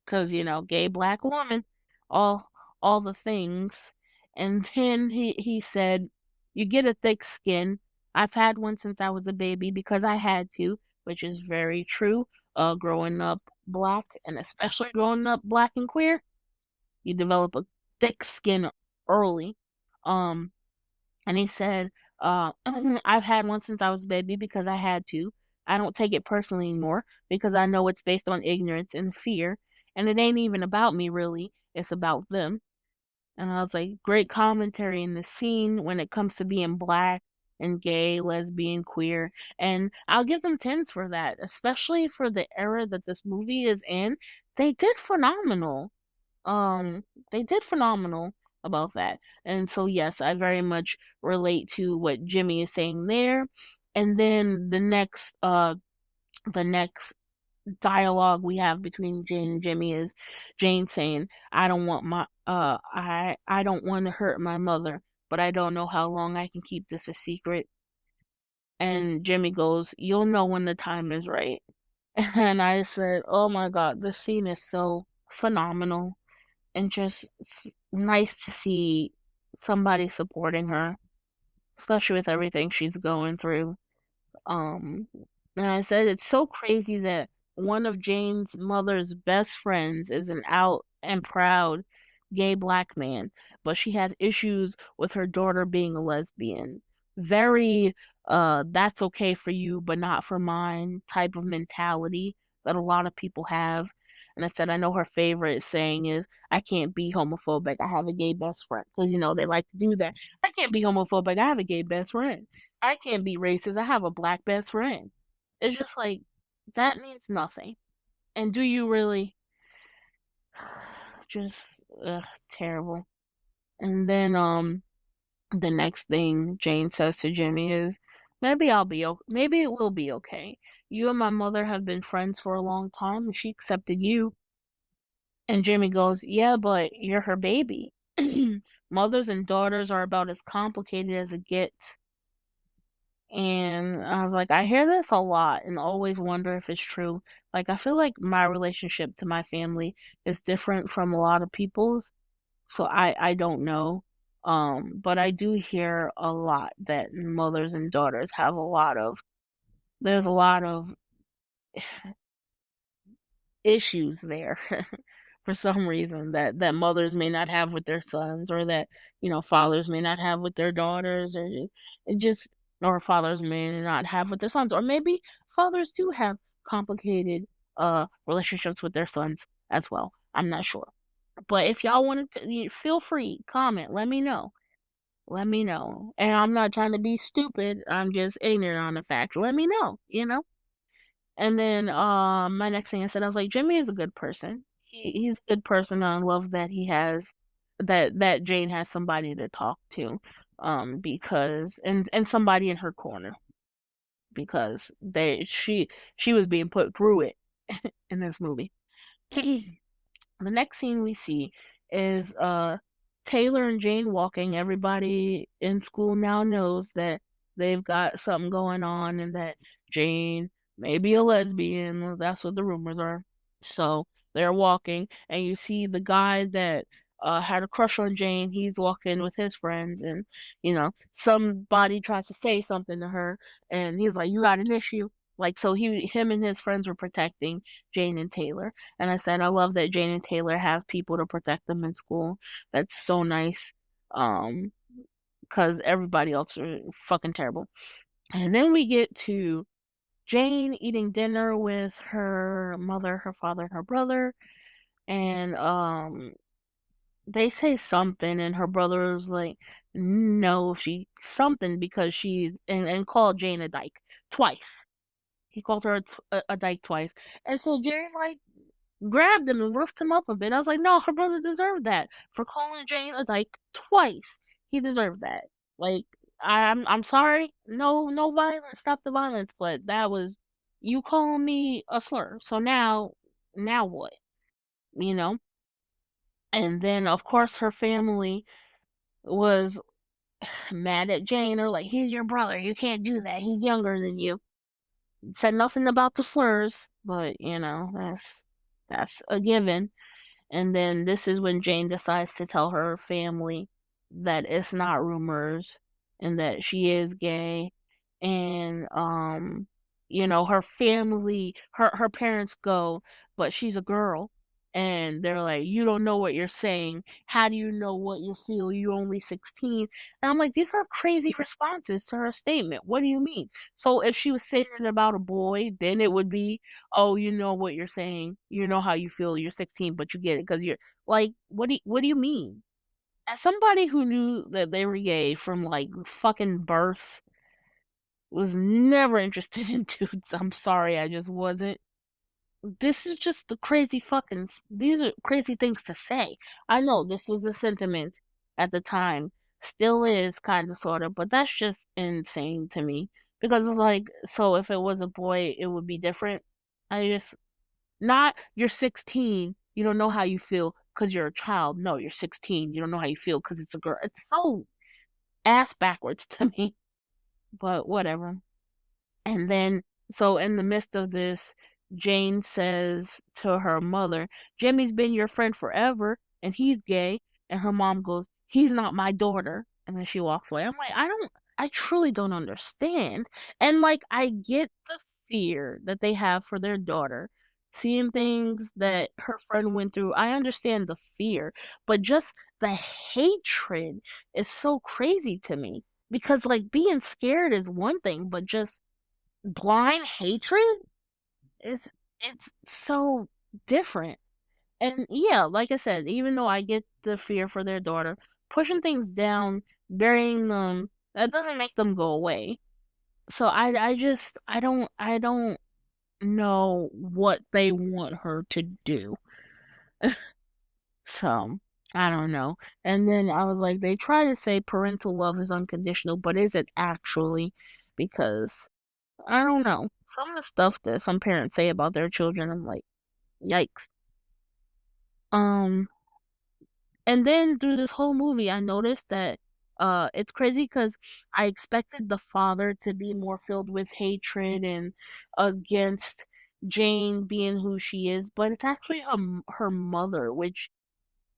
Cause gay black woman, all all the things. And then he said, you get a thick skin. I've had one since I was a baby because I had to, which is very true. Growing up black, and especially growing up black and queer, you develop a thick skin early. Um and he said, I've had one since I was a baby because I had to. I don't take it personally anymore because I know it's based on ignorance and fear. And it ain't even about me, really. It's about them. And I was like, great commentary in the scene when it comes to being black and gay, lesbian, queer. And I'll give them 10s for that, especially for the era that this movie is in. They did phenomenal. Um, they did phenomenal about that. And so yes, I very much relate to what Jimmy is saying there. And then the next dialogue we have between Jane and Jimmy is Jane saying, I don't want to hurt my mother, but I don't know how long I can keep this a secret. And Jimmy goes, you'll know when the time is right. And I said, oh my god, this scene is so phenomenal, and just it's nice to see somebody supporting her, especially with everything she's going through. Um, and I said it's so crazy that one of Jane's mother's best friends is an out and proud gay black man, but she has issues with her daughter being a lesbian. Very that's okay for you, but not for mine type of mentality that a lot of people have. And I said, I know her favorite saying is, I can't be homophobic. I have a gay best friend. Because, they like to do that. I can't be homophobic. I have a gay best friend. I can't be racist. I have a black best friend. It's just like, that means nothing. And do you really? Just, terrible. And then, the next thing Jane says to Jimmy is, maybe it will be okay. You and my mother have been friends for a long time, and she accepted you. And Jimmy goes, yeah, but you're her baby. Mothers and daughters are about as complicated as it gets. And I was like, I hear this a lot and always wonder if it's true. Like, I feel like my relationship to my family is different from a lot of people's. So I don't know. But I do hear a lot that mothers and daughters have there's a lot of issues there for some reason that mothers may not have with their sons, or that, fathers may not have with their daughters, or it just or fathers may not have with their sons, or maybe fathers do have complicated relationships with their sons as well. I'm not sure. But if y'all wanted to, feel free, comment, let me know. Let me know. And I'm not trying to be stupid. I'm just ignorant on the fact. Let me know. And then my next thing I said, I was like, Jimmy is a good person. He's a good person. I love that he has that Jane has somebody to talk to. Because and somebody in her corner, because she was being put through it in this movie. The next scene we see is Taylor and Jane walking. Everybody in school now knows that they've got something going on, and that Jane may be a lesbian. That's what the rumors are. So they're walking, and you see the guy that had a crush on Jane. He's walking with his friends, and somebody tries to say something to her, and he's like, "You got an issue?" Like, so him and his friends were protecting Jane and Taylor. And I said, I love that Jane and Taylor have people to protect them in school. That's so nice. Because everybody else are fucking terrible. And then we get to Jane eating dinner with her mother, her father, and her brother. And they say something, and her brother's like, no, something, because and called Jane a dyke twice. He called her a dyke twice. And so Jane, like, grabbed him and roughed him up a bit. I was like, no, her brother deserved that for calling Jane a dyke twice. He deserved that. Like, I'm sorry. No violence. Stop the violence. But that was, you calling me a slur. So now what? You know? And then, of course, her family was mad at Jane. They're like, he's your brother. You can't do that. He's younger than you. Said nothing about the slurs, but that's a given. And then this is when Jane decides to tell her family that it's not rumors, and that she is gay. And her family, her parents go, but she's a girl. And they're like, you don't know what you're saying. How do you know what you feel? You're only 16. And I'm like, these are crazy responses to her statement. What do you mean? So if she was saying it about a boy, then it would be, oh, you know what you're saying. You know how you feel. You're 16, but you get it because you're like, what do you mean? As somebody who knew that they were gay from like fucking birth, was never interested in dudes. I'm sorry, I just wasn't. This is just these are crazy things to say. I know this was the sentiment at the time. Still is, kind of, sort of, but that's just insane to me. Because it's like, so if it was a boy, it would be different. I just, not, you're 16, you don't know how you feel because you're a child. No, you're 16, you don't know how you feel because it's a girl. It's so ass backwards to me, but whatever. And then, so in the midst of this, Jane says to her mother, Jimmy's been your friend forever, and he's gay. And her mom goes, he's not my daughter. And then she walks away. I'm like, I truly don't understand. And like, I get the fear that they have for their daughter, seeing things that her friend went through. I understand the fear, but just the hatred is so crazy to me. Because, like, being scared is one thing, but just blind hatred is it's so different. And yeah, like I said, even though I get the fear for their daughter, pushing things down, burying them, that doesn't make them go away. So I don't know what they want her to do. So, I don't know. And then I was like, they try to say parental love is unconditional, but is it actually? Because I don't know. Some of the stuff that some parents say about their children, I'm like, yikes. Um, and then through this whole movie, I noticed that it's crazy because I expected the father to be more filled with hatred and against Jane being who she is, but it's actually her mother, which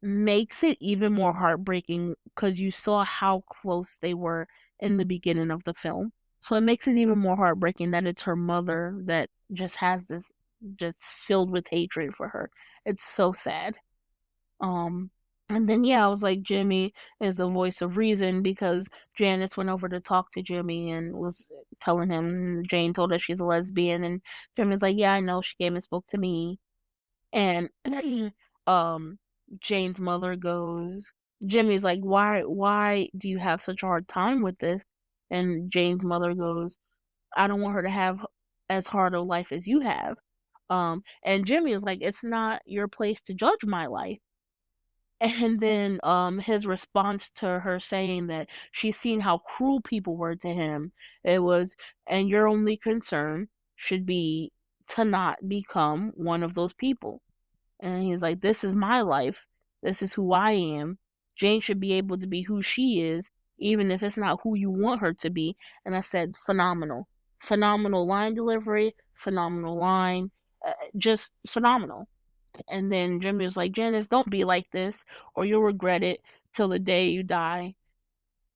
makes it even more heartbreaking because you saw how close they were in the beginning of the film. So it makes it even more heartbreaking that it's her mother that just has this just filled with hatred for her. It's so sad. Um and then yeah, I was like Jimmy is the voice of reason because Janice went over to talk to Jimmy and was telling him Jane told her she's a lesbian and Jimmy's like, "Yeah, I know, she came and spoke to me." And um Jane's mother goes Jimmy's like, "Why do you have such a hard time with this?" And Jane's mother goes, "I don't want her to have as hard a life as you have." And Jimmy is like, "It's not your place to judge my life." And then his response to her saying that she's seen how cruel people were to him, it was, "And your only concern should be to not become one of those people." And he's like, "This is my life. This is who I am. Jane should be able to be who she is, even if it's not who you want her to be." And I said, phenomenal. Phenomenal line delivery, phenomenal line, just phenomenal. And then Jimmy was like, "Janice, don't be like this, or you'll regret it till the day you die."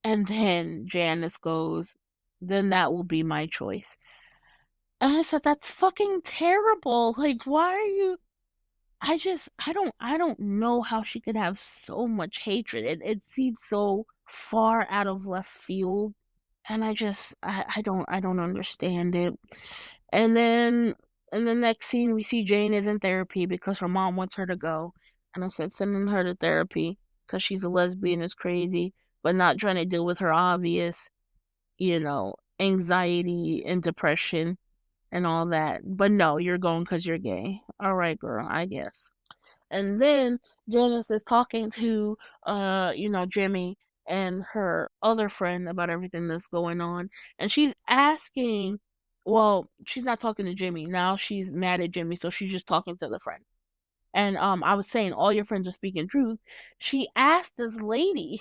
And then Janice goes, "Then that will be my choice." And I said, "That's fucking terrible. Like, why are you I don't know how she could have so much hatred. It seems so far out of left field, and I don't understand it. And then in the next scene, we see Jane is in therapy because her mom wants her to go, and I said sending her to therapy because she's a lesbian is crazy, but not trying to deal with her obvious, anxiety and depression and all that. But no, you're going because you're gay. All right, girl, I guess. And then Janice is talking to Jimmy and her other friend about everything that's going on. And she's asking well, she's not talking to Jimmy. Now she's mad at Jimmy, so she's just talking to the friend. And I was saying all your friends are speaking truth. She asked this lady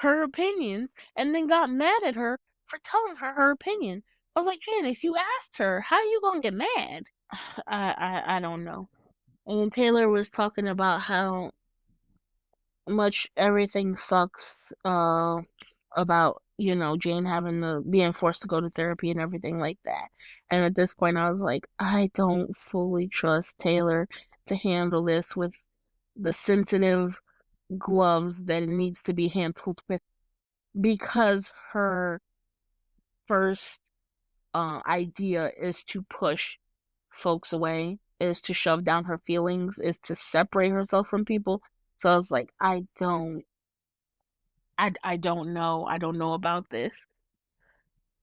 her opinions and then got mad at her for telling her opinion. I was like, Janice, you asked her. How you gonna get mad? I don't know. And Taylor was talking about how much everything sucks about Jane having to being forced to go to therapy and everything like that. And at this point I was like, I don't fully trust Taylor to handle this with the sensitive gloves that it needs to be handled with because her first idea is to push folks away, is to shove down her feelings, is to separate herself from people. So I was like, I don't know. I don't know about this.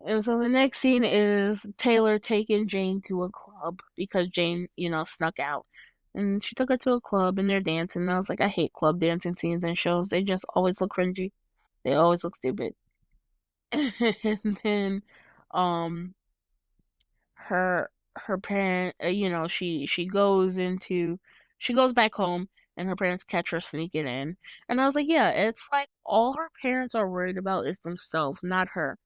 And so the next scene is Taylor taking Jane to a club because Jane, snuck out. And she took her to a club and they're dancing. And I was like, I hate club dancing scenes and shows. They just always look cringy. They always look stupid. And then um her parent she goes back home and her parents catch her sneaking in, and I was like, yeah, it's like all her parents are worried about is themselves, not her.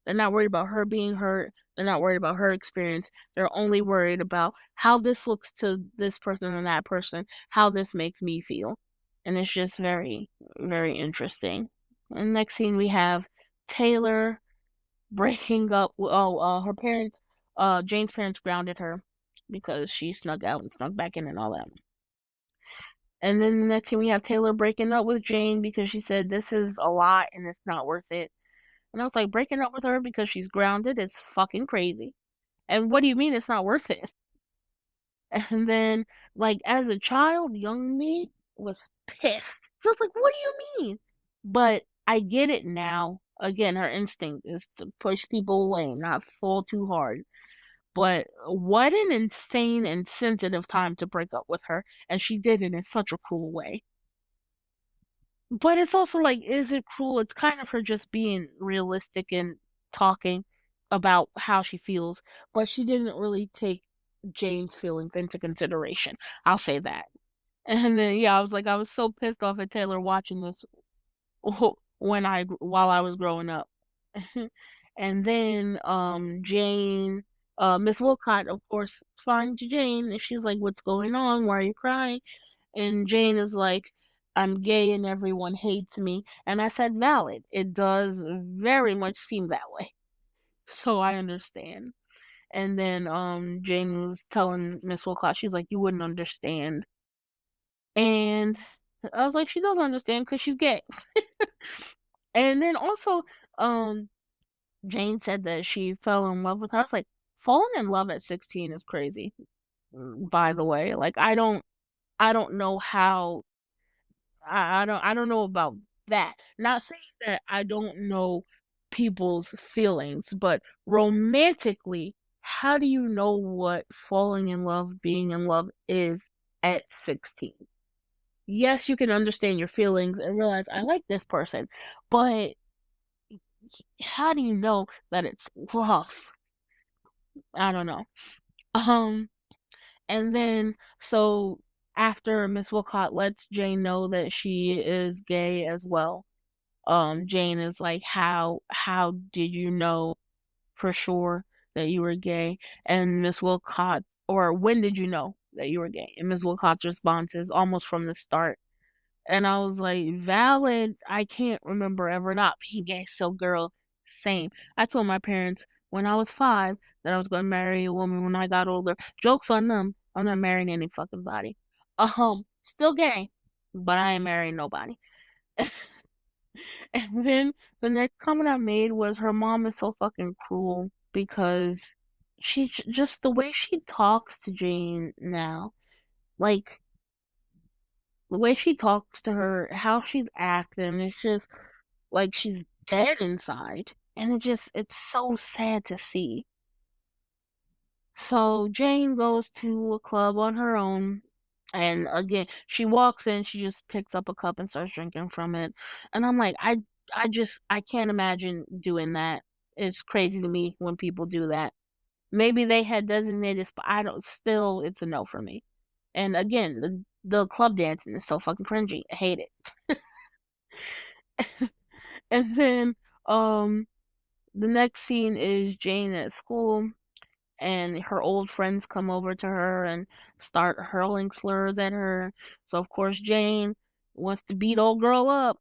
They're not worried about her being hurt. They're not worried about her experience. They're only worried about how this looks to this person and that person, how this makes me feel. And it's just very, very interesting. And next scene we have Taylor breaking up. Her parents, Jane's parents grounded her because she snuck out and snuck back in and all that. And then the next thing we have Taylor breaking up with Jane because she said this is a lot and it's not worth it. And I was like, breaking up with her because she's grounded? It's fucking crazy. And what do you mean it's not worth it? And then Like, as a child, young me was pissed. So it's like, "What do you mean?" But I get it now. Again, her instinct is to push people away, not fall too hard. But what an insane and sensitive time to break up with her, and she did it in such a cruel way. But it's also like, is it cruel? It's kind of her just being realistic and talking about how she feels, but she didn't really take Jane's feelings into consideration. I'll say that. And then, yeah, I was so pissed off at Taylor watching this while I was growing up. And then, Jane, Miss Wilcott, of course, finds Jane, and she's like, "What's going on? Why are you crying?" And Jane is like, "I'm gay and everyone hates me." And I said, "Valid. It does very much seem that way." So I understand. And then, Jane was telling Miss Wilcott, she's like, "You wouldn't understand." And I was like, "She doesn't understand because she's gay." And then also, um, Jane said that she fell in love with her. I was like, falling in love at 16 is crazy, by the way. Like, I don't know how I don't know about that. Not saying that I don't know people's feelings, but romantically, how do you know what falling in love, being in love is at 16? Yes, you can understand your feelings and realize I like this person, but how do you know that it's rough? I don't know. Um, and then so after Miss Wilcott lets Jane know that she is gay as well, Jane is like, how did you know for sure that you were gay?" And Miss Wilcott, or when did you know that you were gay? And Miss Wilcott's response is almost from the start. And I was like, "Valid, I can't remember ever not being gay, so girl, same." I told my parents when I was 5 that I was gonna marry a woman when I got older. Joke's on them, I'm not marrying any fucking body. Still gay, but I ain't marrying nobody. And then the next comment I made was her mom is so fucking cruel because just the way she talks to Jane now, like the way she talks to her, how she's acting, it's just like she's dead inside. And it's so sad to see. So Jane goes to a club on her own. And again, she walks in, she just picks up a cup and starts drinking from it. And I'm like, I can't imagine doing that. It's crazy to me when people do that. Maybe they had designated, but I don't, still, it's a no for me. And again, the club dancing is so fucking cringy. I hate it. And then, um, the next scene is Jane at school, and her old friends come over to her and start hurling slurs at her. So of course Jane wants to beat old girl up,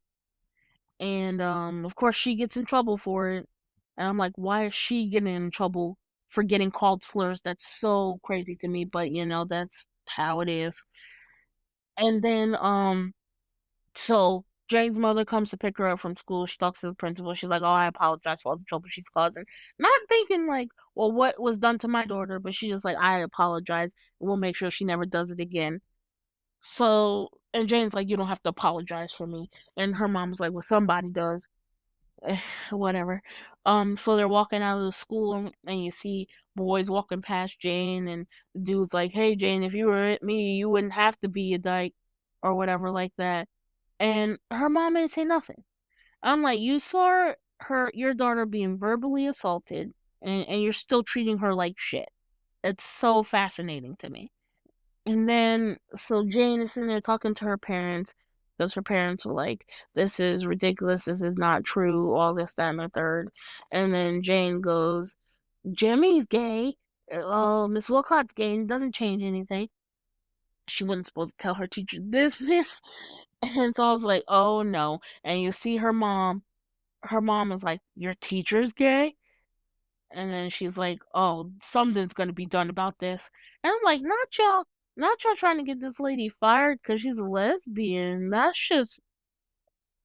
and of course she gets in trouble for it. And I'm like, why is she getting in trouble for getting called slurs? That's so crazy to me, but that's how it is. And then so Jane's mother comes to pick her up from school. She talks to the principal. She's like, "Oh, I apologize for all the trouble she's causing." Not thinking like, "Well, what was done to my daughter?" But she's just like, "I apologize. We'll make sure she never does it again." So, and Jane's like, "You don't have to apologize for me." And her mom's like, "Well, somebody does." Whatever. So they're walking out of the school, and you see boys walking past Jane, and the dude's like, "Hey, Jane, if you were at me, you wouldn't have to be a dyke," or whatever like that. And her mom didn't say nothing. I'm like, you saw your daughter being verbally assaulted, and you're still treating her like shit. It's so fascinating to me. And then, so Jane is sitting there talking to her parents, because her parents were like, "This is ridiculous. This is not true. All this, that, and the third." And then Jane goes, "Jimmy's gay. Miss Wilcott's gay, and it doesn't change anything." She wasn't supposed to tell her teacher this. And so I was like, "Oh no." And you see her mom is like, "Your teacher's gay?" And then she's like, "Oh, something's gonna be done about this." And I'm like, not y'all trying to get this lady fired because she's a lesbian. That's just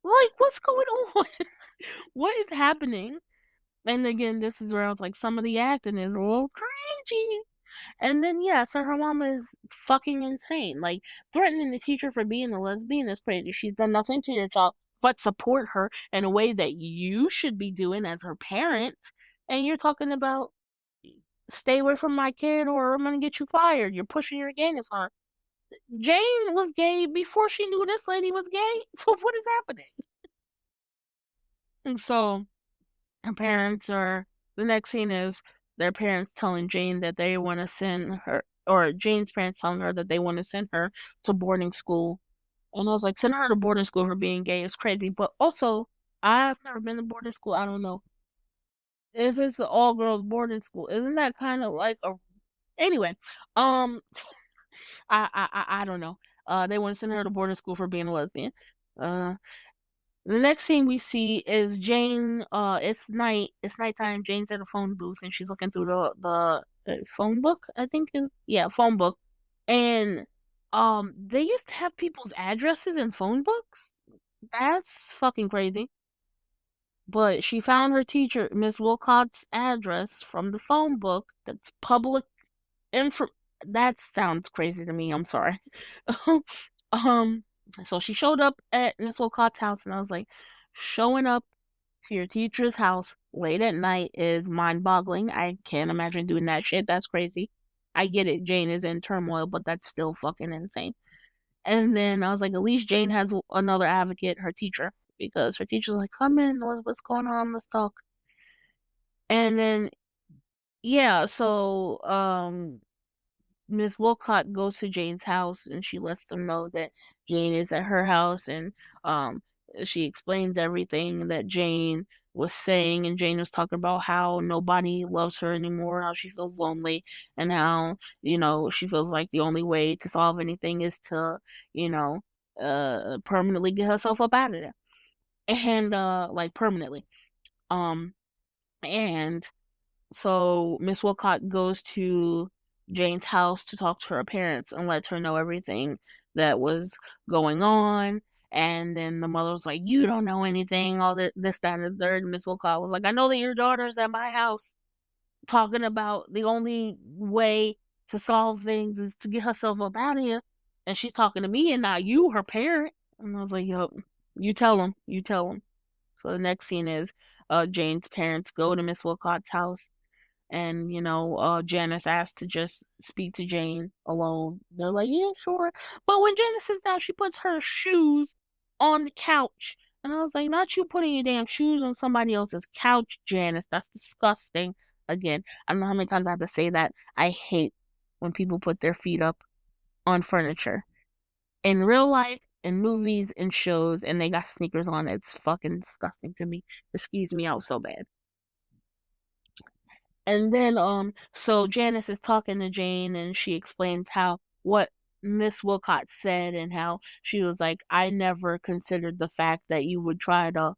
like, what's going on? What is happening? And again, this is where I was like, some of the acting is a little cringy. And then, yeah, so her mom is fucking insane. Like, threatening the teacher for being a lesbian is crazy. She's done nothing to your child but support her in a way that you should be doing as her parent. And you're talking about, stay away from my kid or I'm gonna get you fired. You're pushing your gayness on her. Jane was gay before she knew this lady was gay. So what is happening? And so her parents are, the next scene is their parents telling Jane that they want to send her, or Jane's parents telling her that they want to send her to boarding school. And I was like, sending her to boarding school for being gay is crazy. But also, I've never been to boarding school. I don't know if it's an all girls boarding school. Isn't that kind of like a, anyway? Um, I don't know. They want to send her to boarding school for being a lesbian. Uh, The next scene we see is Jane. It's nighttime. Jane's at a phone booth and she's looking through the phone book. I think yeah, phone book. And they used to have people's addresses in phone books. That's fucking crazy. But she found her teacher, Miss Wilcott's address from the phone book. That's public info. That sounds crazy to me. I'm sorry. um, so she showed up at Miss Wilcott's house, and I was like, showing up to your teacher's house late at night is mind-boggling. I can't imagine doing that shit. That's crazy. I get it. Jane is in turmoil, but that's still fucking insane. And then I was like, at least Jane has another advocate, her teacher, because her teacher's like, come in, what's going on? Let's talk. And then, yeah, so Miss Wilcott goes to Jane's house and she lets them know that Jane is at her house, and um she explains everything that Jane was saying, and Jane was talking about how nobody loves her anymore, how she feels lonely, and how, she feels like the only way to solve anything is to, you know, permanently get herself up out of there. And like permanently. Um and so Miss Wilcott goes to Jane's house to talk to her parents and let her know everything that was going on. And then the mother was like, "You don't know anything, all this, that, and the third." And Miss Wilcott was like, "I know that your daughter's at my house talking about the only way to solve things is to get herself up out of here. And she's talking to me and not you, her parent." And I was like, "Yup, you tell him, you tell him." So the next scene is Jane's parents go to Miss Wilcott's house, and Janice asked to just speak to Jane alone. They're like, yeah, sure. But when Janice sits down, she puts her shoes on the couch, and I was like, not you putting your damn shoes on somebody else's couch, Janice. That's disgusting. Again, I don't know how many times I have to say that. I hate when people put their feet up on furniture in real life, in movies, in shows, and they got sneakers on. It's fucking disgusting to me. It skeeves me out so bad. And then, so Janice is talking to Jane, and she explains how what Miss Wilcott said, and how she was like, "I never considered the fact that you would try to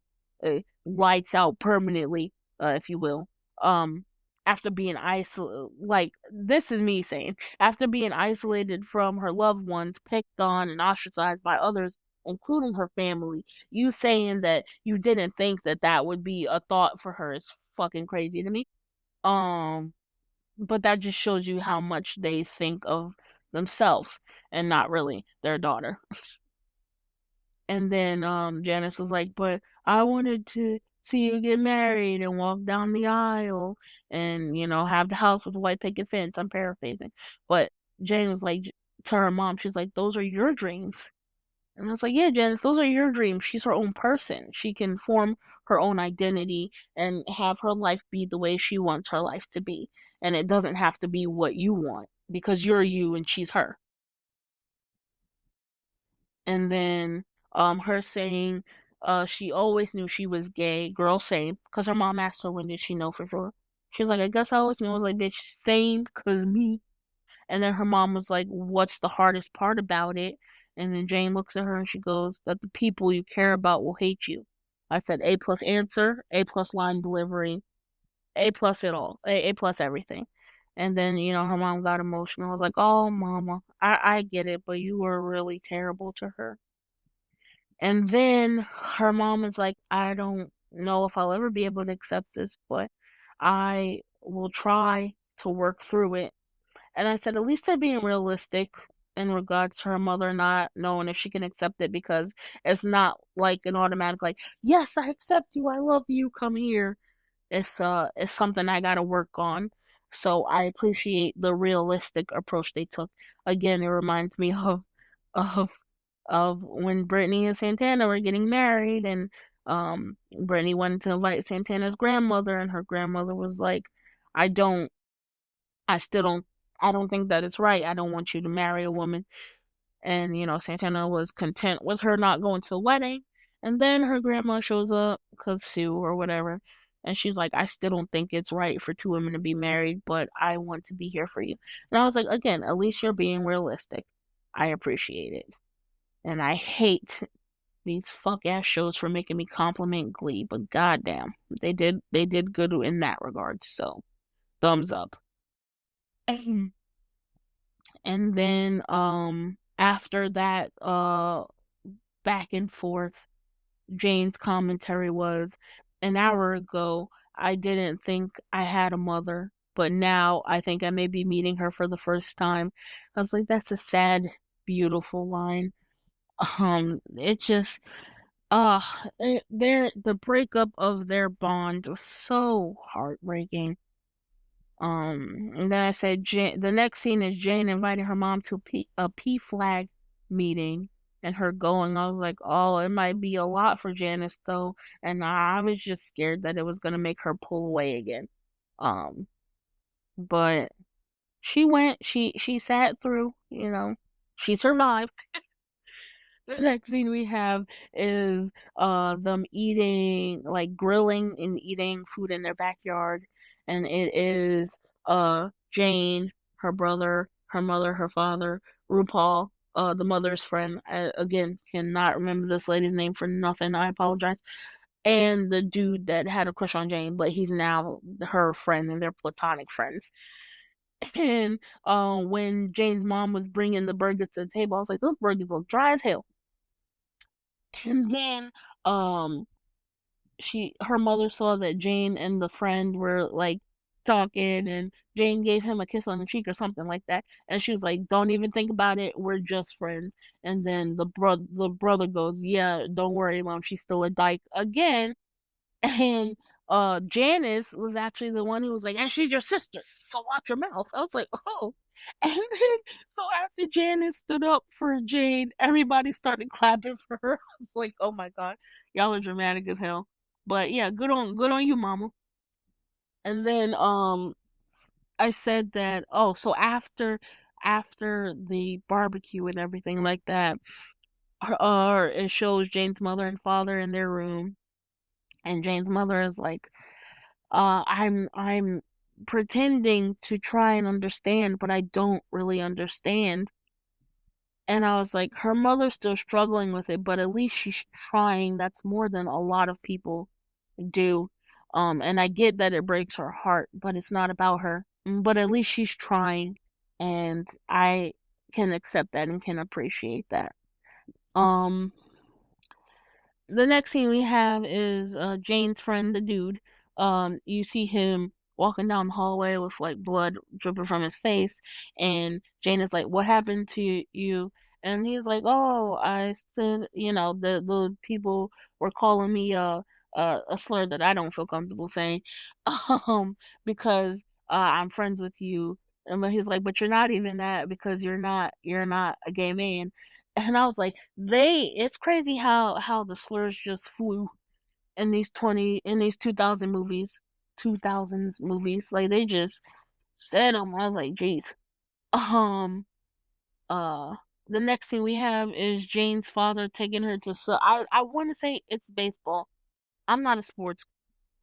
lights out permanently, if you will, um, after being isolated. Like, this is me saying, after being isolated from her loved ones, picked on and ostracized by others, including her family. You saying that you didn't think that that would be a thought for her is fucking crazy to me." Um, but that just shows you how much they think of themselves and not really their daughter. And then Janice was like, "But I wanted to see you get married and walk down the aisle and, have the house with a white picket fence." I'm paraphrasing. But Jane was like, to her mom, she's like, "Those are your dreams." And I was like, "Yeah, Janice, those are your dreams. She's her own person. She can form her own identity and have her life be the way she wants her life to be. And it doesn't have to be what you want because you're you and she's her." And then her saying she always knew she was gay, girl same, because her mom asked her when did she know for sure. She was like, "I guess I always knew." I was like, "Bitch, same, cause me." And then her mom was like, "What's the hardest part about it?" And then Jane looks at her and she goes, "That the people you care about will hate you." I said, A plus answer, A plus line delivery, A plus it all, A plus everything. And then, her mom got emotional. I was like, "Oh, mama, I get it, but you were really terrible to her." And then her mom is like, "I don't know if I'll ever be able to accept this, but I will try to work through it." And I said, at least they're being realistic in regards to her mother not knowing if she can accept it, because it's not like an automatic, like, yes, I accept you, I love you, come here. It's something I gotta work on. So I appreciate the realistic approach they took. Again, it reminds me of of when Brittany and Santana were getting married, and Brittany wanted to invite Santana's grandmother, and her grandmother was like, I don't I still don't I don't think that it's right. I don't want you to marry a woman. And, Santana was content with her not going to the wedding. And then her grandma shows up, cause Sue or whatever. And she's like, I still don't think it's right for two women to be married, but I want to be here for you. And I was like, again, at least you're being realistic. I appreciate it. And I hate these fuck ass shows for making me compliment Glee, but goddamn, they did good in that regard. So thumbs up. And then after that back and forth, Jane's commentary was, an hour ago I didn't think I had a mother, but now I think I may be meeting her for the first time. I was like, that's a sad, beautiful line. It just the breakup of their bond was so heartbreaking. And then I said, the next scene is Jane inviting her mom to a P flag meeting, and her going. I was like, oh, it might be a lot for Janice though, and I was just scared that it was gonna make her pull away again. Um, but she went. She sat through. She survived. The next scene we have is them eating, like grilling and eating food in their backyard, and it is Jane, her brother, her mother, her father, RuPaul, the mother's friend. I, again, cannot remember this lady's name for nothing. I apologize. And the dude that had a crush on Jane, but he's now her friend, and they're platonic friends. And when Jane's mom was bringing the burgers to the table, I was like, those burgers look dry as hell. And then, um, her mother saw that Jane and the friend were like talking, and Jane gave him a kiss on the cheek or something like that. And she was like, "Don't even think about it. We're just friends." And then the brother goes, "Yeah, don't worry, mom. She's still a dyke again." And Janice was actually the one who was like, "And she's your sister, so watch your mouth." I was like, "Oh." And then, so after Janice stood up for Jane, everybody started clapping for her. I was like, "Oh my god, y'all are dramatic as hell." But yeah, good on you, mama. And then I said that, oh, so after the barbecue and everything like that, it shows Jane's mother and father in their room, and Jane's mother is like, I'm pretending to try and understand, but I don't really understand. And I was like, her mother's still struggling with it, but at least she's trying. That's more than a lot of people do. And I get that it breaks her heart, but it's not about her. But at least she's trying, and I can accept that and can appreciate that. Um, the next scene we have is Jane's friend, the dude. You see him walking down the hallway with like blood dripping from his face, and Jane is like, "What happened to you?" And he's like, "Oh, I stood. The people were calling me a slur that I don't feel comfortable saying, um, because I'm friends with you." And but he's like, "But you're not even that, because you're not a gay man." And I was like, it's crazy how the slurs just flew in these 2000s movies. Like they just said them. I was like, jeez. Um, uh, the next thing we have is Jane's father taking her to. So I want to say it's baseball. I'm not a sports,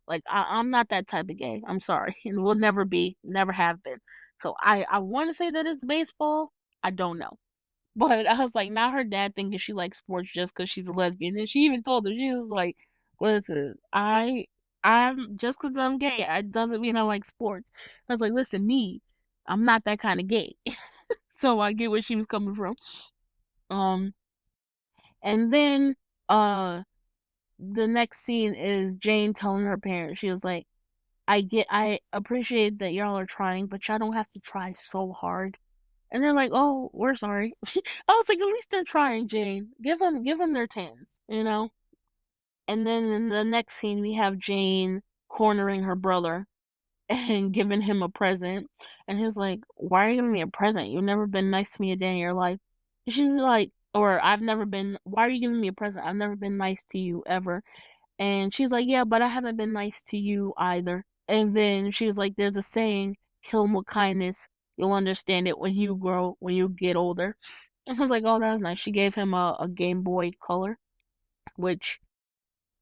like I'm not that type of gay. I'm sorry, and will never be, never have been. So I want to say that it's baseball. I don't know. But I was like, now her dad thinking she likes sports just because she's a lesbian. And she even told her, she was like, listen, I'm just because I'm gay, it doesn't mean I like sports. I was like, listen, I'm not that kind of gay. So I get where she was coming from. Um, and then, uh, the next scene is Jane telling her parents, she was like, I appreciate that y'all are trying, but y'all don't have to try so hard. And they're like, "Oh, we're sorry." I was like, "At least they're trying, Jane. Give them their chance, you know?" And then in the next scene, we have Jane cornering her brother and giving him a present. And he's like, "Why are you giving me a present? You've never been nice to me a day in your life." And she's like, or I've never been, why are you giving me a present? I've never been nice to you ever. And she's like, "Yeah, but I haven't been nice to you either." And then she was like, "There's a saying, kill 'em with kindness. You'll understand it when you get older." And I was like, "Oh, that was nice." She gave him a Game Boy Color, which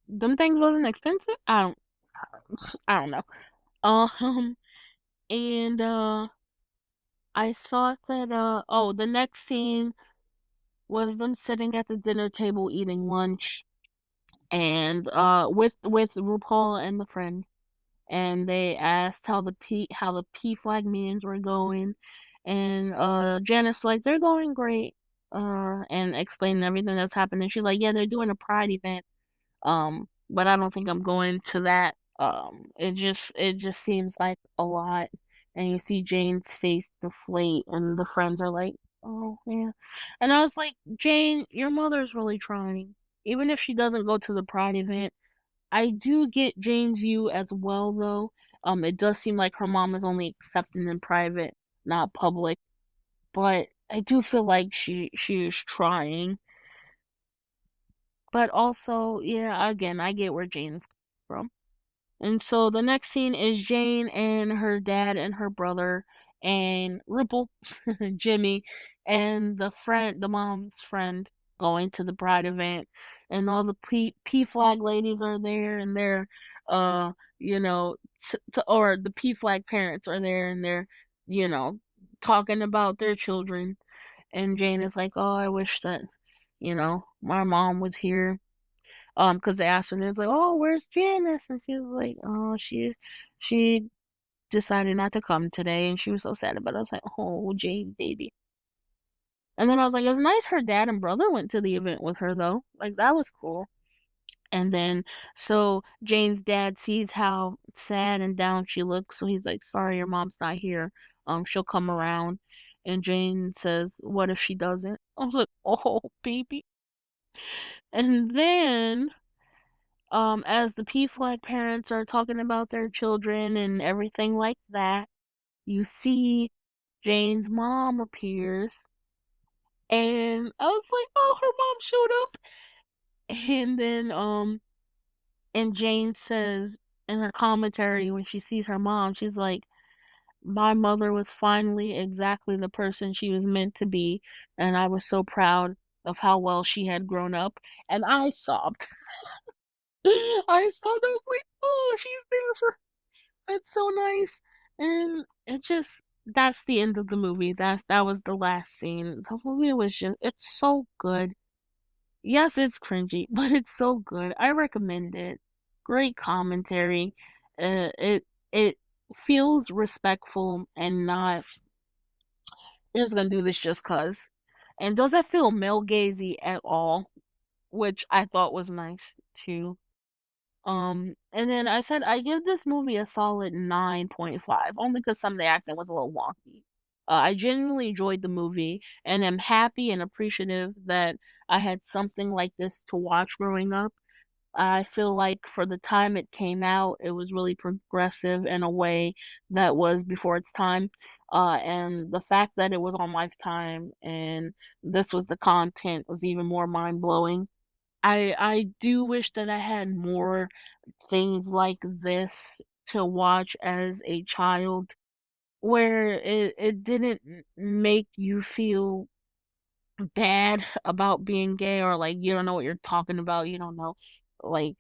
them things wasn't expensive. I don't know. Um, and I thought that the next scene was them sitting at the dinner table eating lunch, and with RuPaul and the friend, and they asked how the P flag meetings were going, and Janice like, "They're going great," and explaining everything that's happening. She's like, "Yeah, they're doing a pride event, but I don't think I'm going to that." It just seems like a lot, and you see Jane's face deflate, and the friends are like, "Oh yeah," and I was like, "Jane, your mother's really trying, even if she doesn't go to the pride event." I do get Jane's view as well, though. It does seem like her mom is only accepting in private, not public. But I do feel like she is trying. But also, yeah, again, I get where Jane's from. And so the next scene is Jane and her dad and her brother and Ripple, Jimmy, and the mom's friend going to the bride event, and all the P flag ladies are there, and they're, uh, you know, or the P flag parents are there, and they're, you know, talking about their children, and Jane is like, "Oh, I wish that, my mom was here." Because they asked her, and it's like, "Oh, where's Janice?" And she was like, "Oh, she decided not to come today," and she was so sad about it. I was like, "Oh, Jane, baby." And then I was like, "It's nice her dad and brother went to the event with her, though. Like, that was cool." And then, so Jane's dad sees how sad and down she looks, so he's like, "Sorry, your mom's not here. She'll come around." And Jane says, "What if she doesn't?" I was like, "Oh, baby." And then as the P flag parents are talking about their children and everything like that, you see Jane's mom appears, and I was like, "Oh, her mom showed up." And then and Jane says in her commentary when she sees her mom, she's like, "My mother was finally exactly the person she was meant to be, and I was so proud of how well she had grown up." And I sobbed. I sobbed. I was like, "Oh, she's there for it's so nice." And it just that's the end of the movie. That was the last scene. The movie was just it's so good. Yes, it's cringy, but it's so good. I recommend it. Great commentary. It feels respectful and not just gonna do this just cause. And doesn't feel male gazy at all, which I thought was nice too. And then I said I give this movie a solid 9.5, only because some of the acting was a little wonky. I genuinely enjoyed the movie, and am happy and appreciative that I had something like this to watch growing up. I feel like for the time it came out, it was really progressive in a way that was before its time. And the fact that it was on Lifetime and this was the content was even more mind blowing. I do wish that I had more things like this to watch as a child where it didn't make you feel bad about being gay, or like you don't know what you're talking about, you don't know like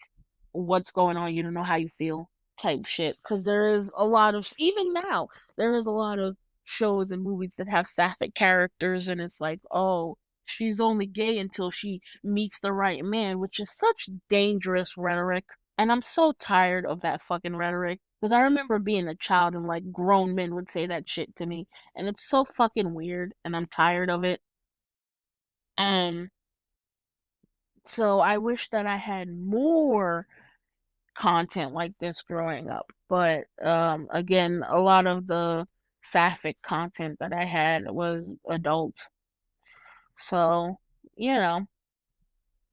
what's going on, you don't know how you feel type shit. Because there is a lot of, even now, there is a lot of shows and movies that have sapphic characters, and it's like, oh, she's only gay until she meets the right man, which is such dangerous rhetoric. And I'm so tired of that fucking rhetoric. Because I remember being a child and like grown men would say that shit to me. And it's so fucking weird, and I'm tired of it. Um, so I wish that I had more content like this growing up. But again, a lot of the sapphic content that I had was adult. So, you know,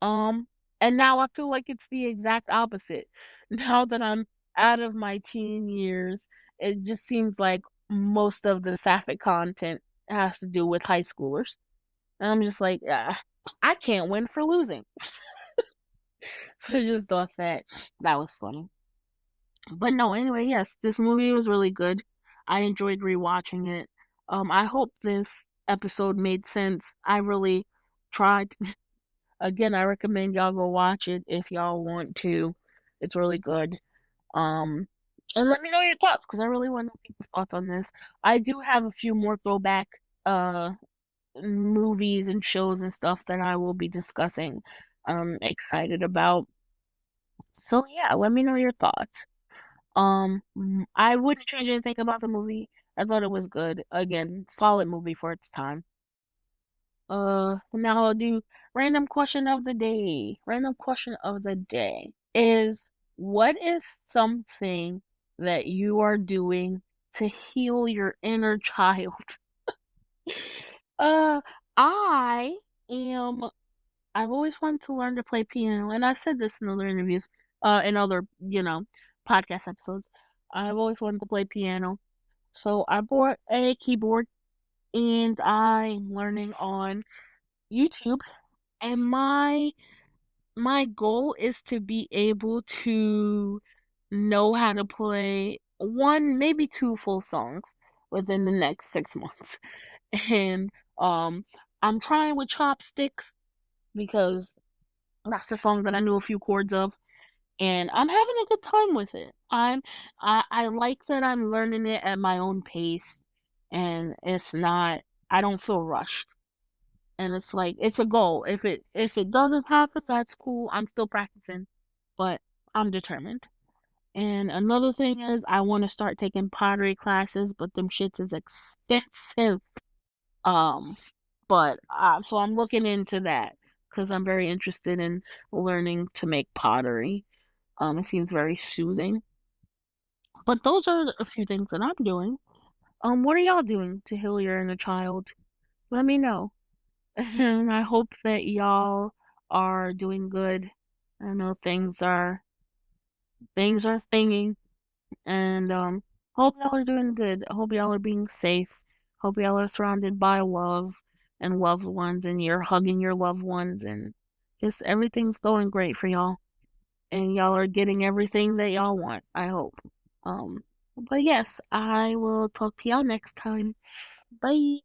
um and now I feel like it's the exact opposite. Now that I'm out of my teen years, it just seems like most of the sapphic content has to do with high schoolers. And I'm just like, I can't win for losing. So I just thought that was funny. But no, anyway, yes, this movie was really good. I enjoyed rewatching it. I hope this episode made sense. I really tried. Again, I recommend y'all go watch it if y'all want to. It's really good. Um, and let me know your thoughts because I really want to know people's thoughts on this. I do have a few more throwback movies and shows and stuff that I will be discussing. I'm excited about. So yeah, let me know your thoughts. I wouldn't change anything about the movie. I thought it was good. Again, solid movie for its time. Now I'll do random question of the day. Random question of the day is what is something that you are doing to heal your inner child? Uh, I am I've always wanted to learn to play piano, and I've said this in other interviews, in other, podcast episodes. I've always wanted to play piano. So I bought a keyboard and I'm learning on YouTube. And my goal is to be able to know how to play one, maybe two full songs within the next 6 months. And I'm trying with chopsticks because that's the song that I knew a few chords of, and I'm having a good time with it. I like that I'm learning it at my own pace, and it's not. I don't feel rushed, and it's like it's a goal. If it doesn't happen, that's cool. I'm still practicing, but I'm determined. And another thing is, I want to start taking pottery classes, but them shits is expensive. Um, but so I'm looking into that because I'm very interested in learning to make pottery. It seems very soothing. But those are a few things that I'm doing. What are y'all doing to heal your inner child? Let me know. And I hope that y'all are doing good. I know things are thinging, and hope y'all are doing good. I hope y'all are being safe. Hope y'all are surrounded by love and loved ones, and you're hugging your loved ones, and just everything's going great for y'all. And y'all are getting everything that y'all want, I hope. Um, but yes, I will talk to y'all next time. Bye.